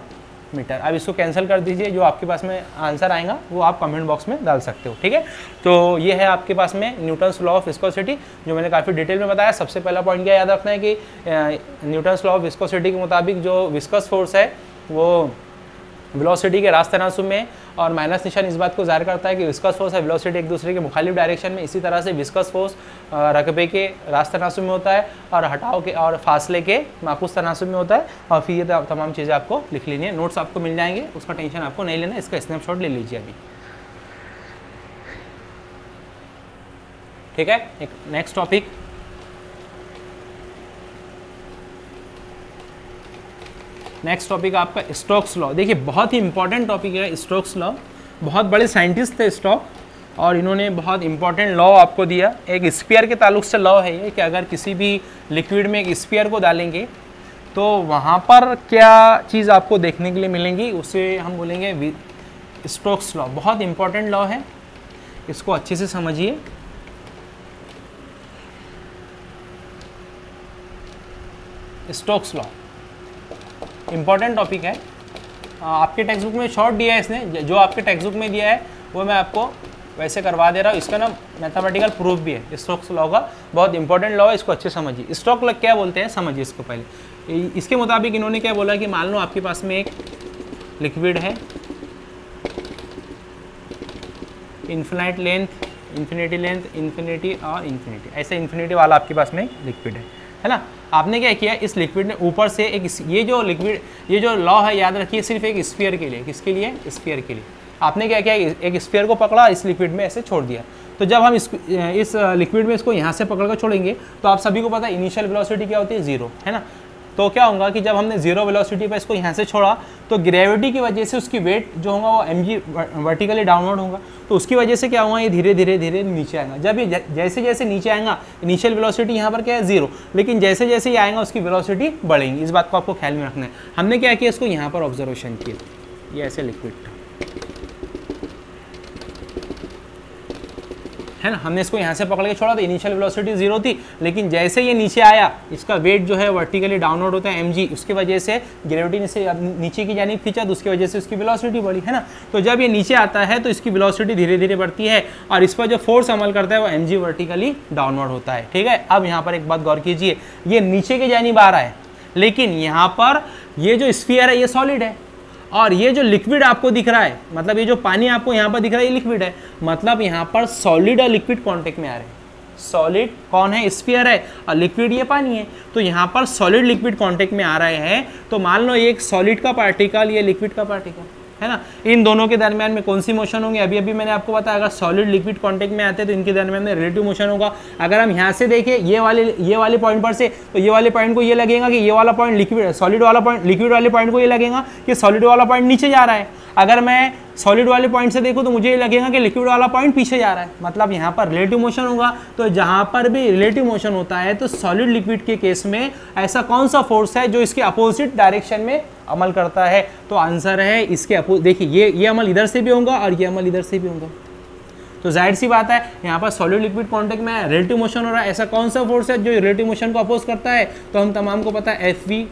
मीटर। अब इसको कैंसिल कर दीजिए, जो आपके पास में आंसर आएगा वो आप कमेंट बॉक्स में डाल सकते हो, ठीक है। तो ये है आपके पास में न्यूटन्स लॉ ऑफ विस्कोसिटी, जो मैंने काफ़ी डिटेल में बताया। सबसे पहला पॉइंट क्या याद रखना है कि न्यूटन्स लॉ ऑफ विस्कोसिटी के मुताबिक जो विस्कस फोर्स है वो वेलोसिटी के रास्ते तनासुब में, और माइनस निशान इस बात को जाहिर करता है कि विस्कस फोर्स और वेलोसिटी एक दूसरे के मुखालिफ डायरेक्शन में। इसी तरह से विस्कस फोर्स रकबे के रास्ते तनासुब में होता है और हटाव के और फासले के माकूस तनासुब में होता है। और फिर ये तमाम चीज़ें आपको लिख लेनी है, नोट्स आपको मिल जाएंगे, उसका टेंशन आपको नहीं लेना, इसका स्नैपशॉट ले लीजिए अभी, ठीक है। एक नेक्स्ट टॉपिक, नेक्स्ट टॉपिक आपका स्टोक्स लॉ। देखिए बहुत ही इंपॉर्टेंट टॉपिक है स्टोक्स लॉ। बहुत बड़े साइंटिस्ट थे स्टोक, और इन्होंने बहुत इंपॉर्टेंट लॉ आपको दिया। एक स्फीयर के ताल्लुक से लॉ है ये कि अगर किसी भी लिक्विड में एक स्फीयर को डालेंगे तो वहाँ पर क्या चीज़ आपको देखने के लिए मिलेंगी, उसे हम बोलेंगे स्टोक्स लॉ। बहुत इंपॉर्टेंट लॉ है, इसको अच्छे से समझिए। स्टोक्स लॉ इंपॉर्टेंट टॉपिक है, आपके टेक्स्ट बुक में शॉर्ट दिया है इसने, जो आपके टेक्स्ट बुक में दिया है वो मैं आपको वैसे करवा दे रहा हूँ। इसका ना मैथमेटिकल प्रूफ भी है स्टोक्स लॉ का, बहुत इंपॉर्टेंट लॉ है, इसको अच्छे समझिए। स्टोक्स लॉ क्या बोलते हैं समझिए इसको पहले। इसके मुताबिक इन्होंने क्या बोला कि मान लो आपके पास में एक लिक्विड है, infinite length, infinity length, infinity और इन्फिनिटी, ऐसे इन्फिनिटी वाला आपके पास में लिक्विड है ना। आपने क्या किया, इस लिक्विड ने ऊपर से एक, ये जो लिक्विड, ये जो लॉ है याद रखिए सिर्फ एक स्फीयर के लिए। किसके लिए? स्फीयर के लिए। आपने क्या किया, एक स्फीयर को पकड़ा, इस लिक्विड में ऐसे छोड़ दिया। तो जब हम इस लिक्विड में इसको यहाँ से पकड़ कर छोड़ेंगे तो आप सभी को पता है इनिशियल वेलोसिटी क्या होती है, 0, है ना। तो क्या होगा कि जब हमने 0 वेलोसिटी पर इसको यहाँ से छोड़ा तो ग्रेविटी की वजह से उसकी वेट जो होगा वो mg वर्टिकली डाउनवर्ड होगा। तो उसकी वजह से क्या होगा, ये धीरे धीरे धीरे नीचे आएगा। जब ये जैसे जैसे नीचे आएगा, इनिशियल वेलोसिटी यहाँ पर क्या है 0, लेकिन जैसे जैसे ये आएगा उसकी वेलोसिटी बढ़ेगी। इस बात को आपको ख्याल में रखना है। हमने क्या किया, इसको यहाँ पर ऑब्जर्वेशन किया, ये ऐसे लिक्विड था, है ना। हमने इसको यहाँ से पकड़ के छोड़ा तो इनिशियल वेलोसिटी 0 थी, लेकिन जैसे ये नीचे आया इसका वेट जो है वर्टिकली डाउनवर्ड होता है mg, उसकी वजह से ग्रेविटी से नीचे की जानिब खींचा तो उसकी वजह से उसकी वेलोसिटी बढ़ी, है ना। तो जब ये नीचे आता है तो इसकी वेलोसिटी धीरे धीरे बढ़ती है और इस पर जो फोर्स अमल करता है वो mg वर्टिकली डाउनवर्ड होता है, ठीक है। अब यहाँ पर एक बात गौर कीजिए, ये नीचे की जानिब आ रहा है, लेकिन यहाँ पर ये जो स्फीयर है ये सॉलिड है, और ये जो लिक्विड आपको दिख रहा है, मतलब ये जो पानी आपको यहाँ पर दिख रहा है ये लिक्विड है, मतलब यहाँ पर सॉलिड और लिक्विड कांटेक्ट में आ रहे हैं। सॉलिड कौन है, स्फीयर है, और लिक्विड ये पानी है। तो यहाँ पर सॉलिड लिक्विड कांटेक्ट में आ रहे हैं। तो मान लो ये एक सॉलिड का पार्टिकल, ये लिक्विड का पार्टिकल, है ना। इन दोनों के दरमियान में कौन सी मोशन होंगी, अभी अभी मैंने आपको बताया, अगर सॉलिड लिक्विड कांटेक्ट में आते हैं तो इनके दरमियान में रिलेटिव मोशन होगा। अगर हम यहाँ से देखें ये वाले पॉइंट पर से, तो ये वाले पॉइंट को ये लगेगा कि ये वाला पॉइंट लिक्विड, सॉलिड वाला पॉइंट, लिक्विड वाले पॉइंट को ये लगेगा कि सॉलिड वाला पॉइंट नीचे जा रहा है। अगर मैं सॉलिड वाले पॉइंट से देखूं तो मुझे ये लगेगा कि लिक्विड वाला पॉइंट पीछे जा रहा है, मतलब यहाँ पर रिलेटिव मोशन होगा। तो जहाँ पर भी रिलेटिव मोशन होता है तो सॉलिड लिक्विड के केस में ऐसा कौन सा फोर्स है जो इसके अपोजिट डायरेक्शन में अमल करता है? तो आंसर है इसके देखिए ये अमल इधर से भी होगा और ये अमल इधर से भी होगा। तो जाहिर सी बात है यहाँ पर सॉलिड लिक्विड कांटेक्ट में रिलेटिव मोशन हो रहा है, ऐसा कौन सा फोर्स है जो रिलेटिव मोशन को अपोज करता है? तो हम तमाम को पता है Fv,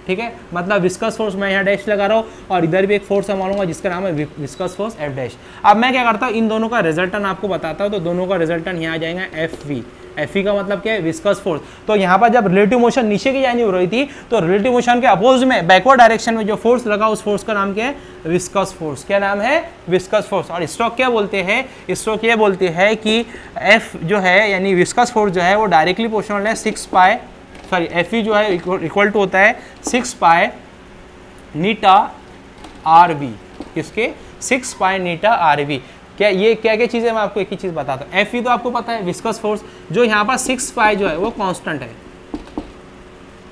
ठीक है, मतलब विस्कस फोर्स। मैं यहाँ डैश लगा रहा हूँ और इधर भी एक फोर्स मारूंगा जिसका नाम है विस्कस फोर्स F डैश। अब मैं क्या करता हूँ, इन दोनों का रिजल्टेंट आपको बताता हूँ। तो दोनों का रिजल्टेंट यहाँ आ जाएगा Fv। Fe का मतलब क्या है, विस्कस फोर्स। तो यहाँ पर जब रिलेटिव मोशन नीचे की जानी हो रही थी तो रिलेटिव मोशन के अपोज में बैकवर्ड डायरेक्शन में जो फोर्स लगा उस फोर्स का नाम क्या है, विस्कस फोर्स। क्या नाम है, विस्कस फोर्स। और स्टोक क्या बोलते हैं, स्टोक ये बोलते हैं कि F जो है यानी विस्कस फोर्स जो है वो डायरेक्टली प्रोपोर्शनल है Fe जो है इक्वल टू होता है 6 पाई नीटा RV। किसके, 6 पाई नीटा RV। क्या क्या चीज़ें, मैं आपको एक ही चीज़ बताता हूँ। Fe तो आपको पता है विस्कस फोर्स, जो यहाँ पर 6 पाई जो है वो कांस्टेंट है।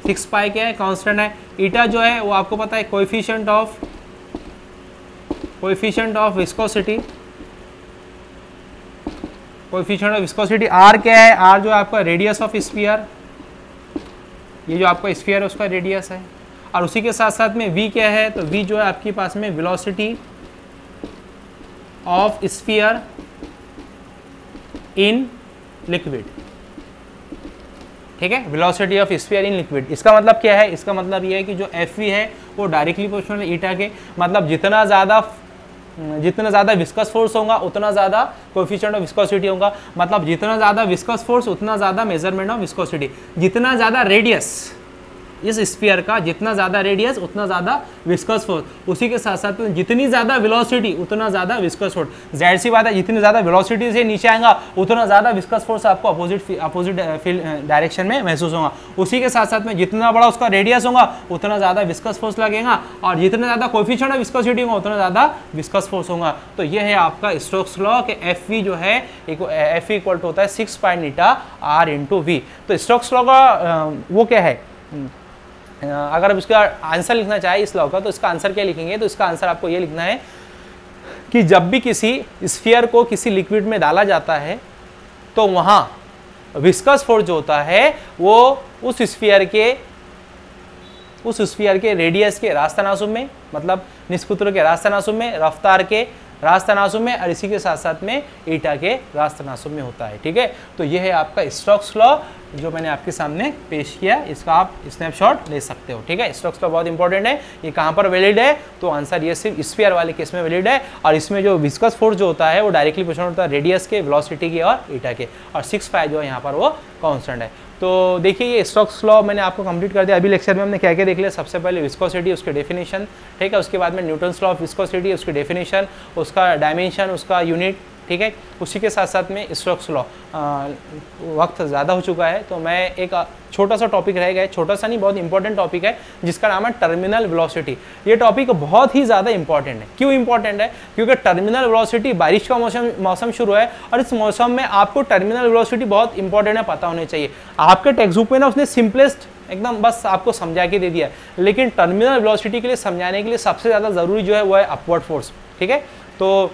6 पाई क्या है, कांस्टेंट है। ईटा जो है वो आपको पता है coefficient of viscosity. Coefficient of viscosity R क्या है, R जो है आपका रेडियस ऑफ स्फीयर, ये जो आपका स्फीयर है उसका रेडियस है। और उसी के साथ साथ में V क्या है, तो V जो है आपके पास में velocity of sphere in liquid, ठीक है, velocity of sphere in liquid. इसका मतलब क्या है, इसका मतलब ये है कि जो Fv है वो डायरेक्टली प्रोपोर्शनल ईटा के, मतलब जितना ज़्यादा विस्कस फोर्स होगा उतना ज़्यादा कोएफिशिएंट ऑफ विस्कोसिटी होगा, मतलब जितना ज़्यादा विस्कस फोर्स उतना ज़्यादा मेजरमेंट ऑफ विस्कोसिटी, जितना ज़्यादा रेडियस इस स्फीयर का, जितना ज़्यादा रेडियस उतना ज़्यादा विस्कस फोर्स, उसी के साथ साथ जितनी ज़्यादा वेलोसिटी उतना ज़्यादा विस्कस फोर्स। जाहिर सी बात है जितनी ज़्यादा वेलोसिटी से नीचे आएगा उतना ज़्यादा विस्कस फोर्स आपको अपोजिट डायरेक्शन में महसूस होगा। उसी के साथ साथ में जितना बड़ा उसका रेडियस होगा उतना ज़्यादा विस्कस फोर्स लगेगा, और जितना ज़्यादा कोएफिशिएंट ऑफ विस्कोसिटी होगा उतना ज़्यादा विस्कस फोर्स होगा। तो ये है आपका स्टोक्स लॉ कि Fv जो है F इक्वल टू होता है 6 पाई नीटा R इंटू वी। तो स्टोक्स लॉ का वो क्या है, अगर अब इसका आंसर लिखना चाहे इस लॉ का, तो इसका आंसर क्या लिखेंगे, तो इसका आंसर आपको ये लिखना है कि जब भी किसी स्फीयर को किसी लिक्विड में डाला जाता है तो वहाँ विस्कस फोर्स जो होता है वो उस स्फीयर के रेडियस के रास्ता तनासुब में, मतलब निष्कुत्र के रास्ता तनासुब में, रफ्तार के रास्ता तनासुब में, और इसी के साथ साथ में ईटा के रास्ता तनासुब में होता है। ठीक है, तो ये है आपका स्टोक्स लॉ जो मैंने आपके सामने पेश किया, इसका आप स्नैपशॉट ले सकते हो। ठीक है, स्टोक्स लॉ बहुत इंपॉर्टेंट है। ये कहाँ पर वैलिड है, तो आंसर ये सिर्फ स्फीयर वाले केस में वैलिड है, और इसमें जो विस्कस फोर्स जो होता है वो डायरेक्टली प्रोपोर्शनल होता है रेडियस के, वेलोसिटी के और ईटा के, और 6 पाई जो है यहाँ पर वो कांस्टेंट है। तो देखिए ये स्टोक्स लॉ मैंने आपको कंप्लीट कर दिया। अभी लेक्चर में हमने क्या क्या देख लिया, सबसे पहले विस्कोसिटी, उसके डेफिनेशन, ठीक है, उसके बाद में न्यूटन्स लॉ ऑफ विस्कोसिटी, उसकी डेफिनेशन, उसका डायमेंशन, उसका यूनिट, ठीक है, उसी के साथ साथ में स्टोक्स लॉ। वक्त ज़्यादा हो चुका है तो मैं एक छोटा सा टॉपिक रह गया, छोटा सा नहीं बहुत इंपॉर्टेंट टॉपिक है जिसका नाम है टर्मिनल वेलोसिटी। ये टॉपिक बहुत ही ज़्यादा इंपॉर्टेंट है। क्यों इंपॉर्टेंट है, क्योंकि टर्मिनल वेलोसिटी, बारिश का मौसम शुरू है और इस मौसम में आपको टर्मिनल वेलोसिटी बहुत इंपॉर्टेंट है, पता होने चाहिए। आपके टेक्स्ट बुक में ना उसने सिंपलेस्ट एकदम बस आपको समझा के दे दिया, लेकिन टर्मिनल वेलोसिटी के लिए समझाने के लिए सबसे ज़्यादा ज़रूरी जो है वो है अपवर्ड फोर्स। ठीक है, तो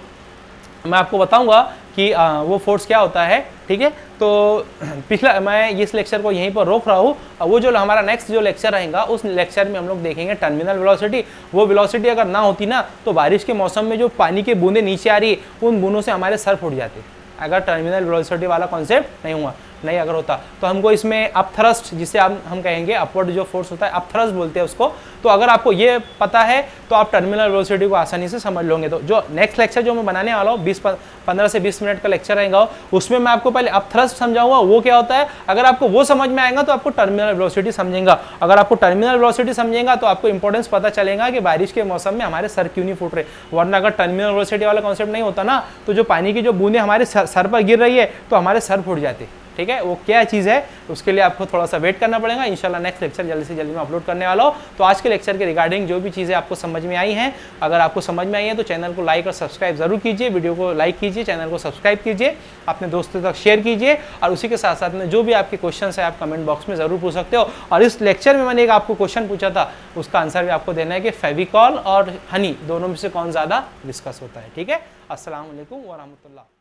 मैं आपको बताऊंगा कि वो फोर्स क्या होता है। ठीक है, तो पिछला मैं इस लेक्चर को यहीं पर रोक रहा हूँ। वो जो हमारा नेक्स्ट जो लेक्चर रहेगा उस लेक्चर में हम लोग देखेंगे टर्मिनल वेलोसिटी। वो वेलोसिटी अगर ना होती ना तो बारिश के मौसम में जो पानी की बूंदें नीचे आ रही है उन बूंदों से हमारे सर फूट जाते, अगर टर्मिनल वेलोसिटी वाला कॉन्सेप्ट नहीं अगर होता। तो हमको इसमें अपथ्रस्ट, जिसे हम कहेंगे अपवर्ड जो फोर्स होता है, अपथ्रस्ट बोलते हैं उसको। तो अगर आपको ये पता है तो आप टर्मिनल वेलोसिटी को आसानी से समझ लोगे। तो जो नेक्स्ट लेक्चर जो मैं बनाने वाला हूँ 15 से 20 मिनट का लेक्चर रहेगा, उसमें मैं आपको पहले अपथ्रस्ट समझाऊंगा वो क्या होता है। अगर आपको वो समझ में आएगा तो आपको टर्मिनल वेलोसिटी समझेगा। अगर आपको टर्मिनल वेलोसिटी समझेगा तो आपको इंपॉर्टेंस पता चलेगा कि बारिश के मौसम में हमारे सर क्यों नहीं फूट रहे। वरना अगर टर्मिनल वेलोसिटी वाला कॉन्सेप्ट नहीं होता ना तो जो पानी की जो बूंदें हमारे सर पर गिर रही है तो हमारे सर फूट जाते। ठीक है, वो क्या चीज़ है उसके लिए आपको थोड़ा सा वेट करना पड़ेगा। इंशाल्लाह नेक्स्ट लेक्चर जल्दी से जल्दी मैं अपलोड करने वाला हूँ। तो आज के लेक्चर के रिगार्डिंग जो भी चीज़ें आपको समझ में आई हैं, अगर आपको समझ में आई है तो चैनल को लाइक और सब्सक्राइब जरूर कीजिए, वीडियो को लाइक कीजिए, चैनल को सब्सक्राइब कीजिए, अपने दोस्तों तक शेयर कीजिए, और उसी के साथ साथ में जो भी आपके क्वेश्चन है आप कमेंट बॉक्स में ज़रूर पूछ सकते हो। और इस लेक्चर में मैंने एक आपको क्वेश्चन पूछा था, उसका आंसर भी आपको देना है कि फेविकॉल और हनी दोनों में से कौन ज़्यादा डिस्कस होता है। ठीक है, अस्सलाम वालेकुम व रहमतुल्लाह।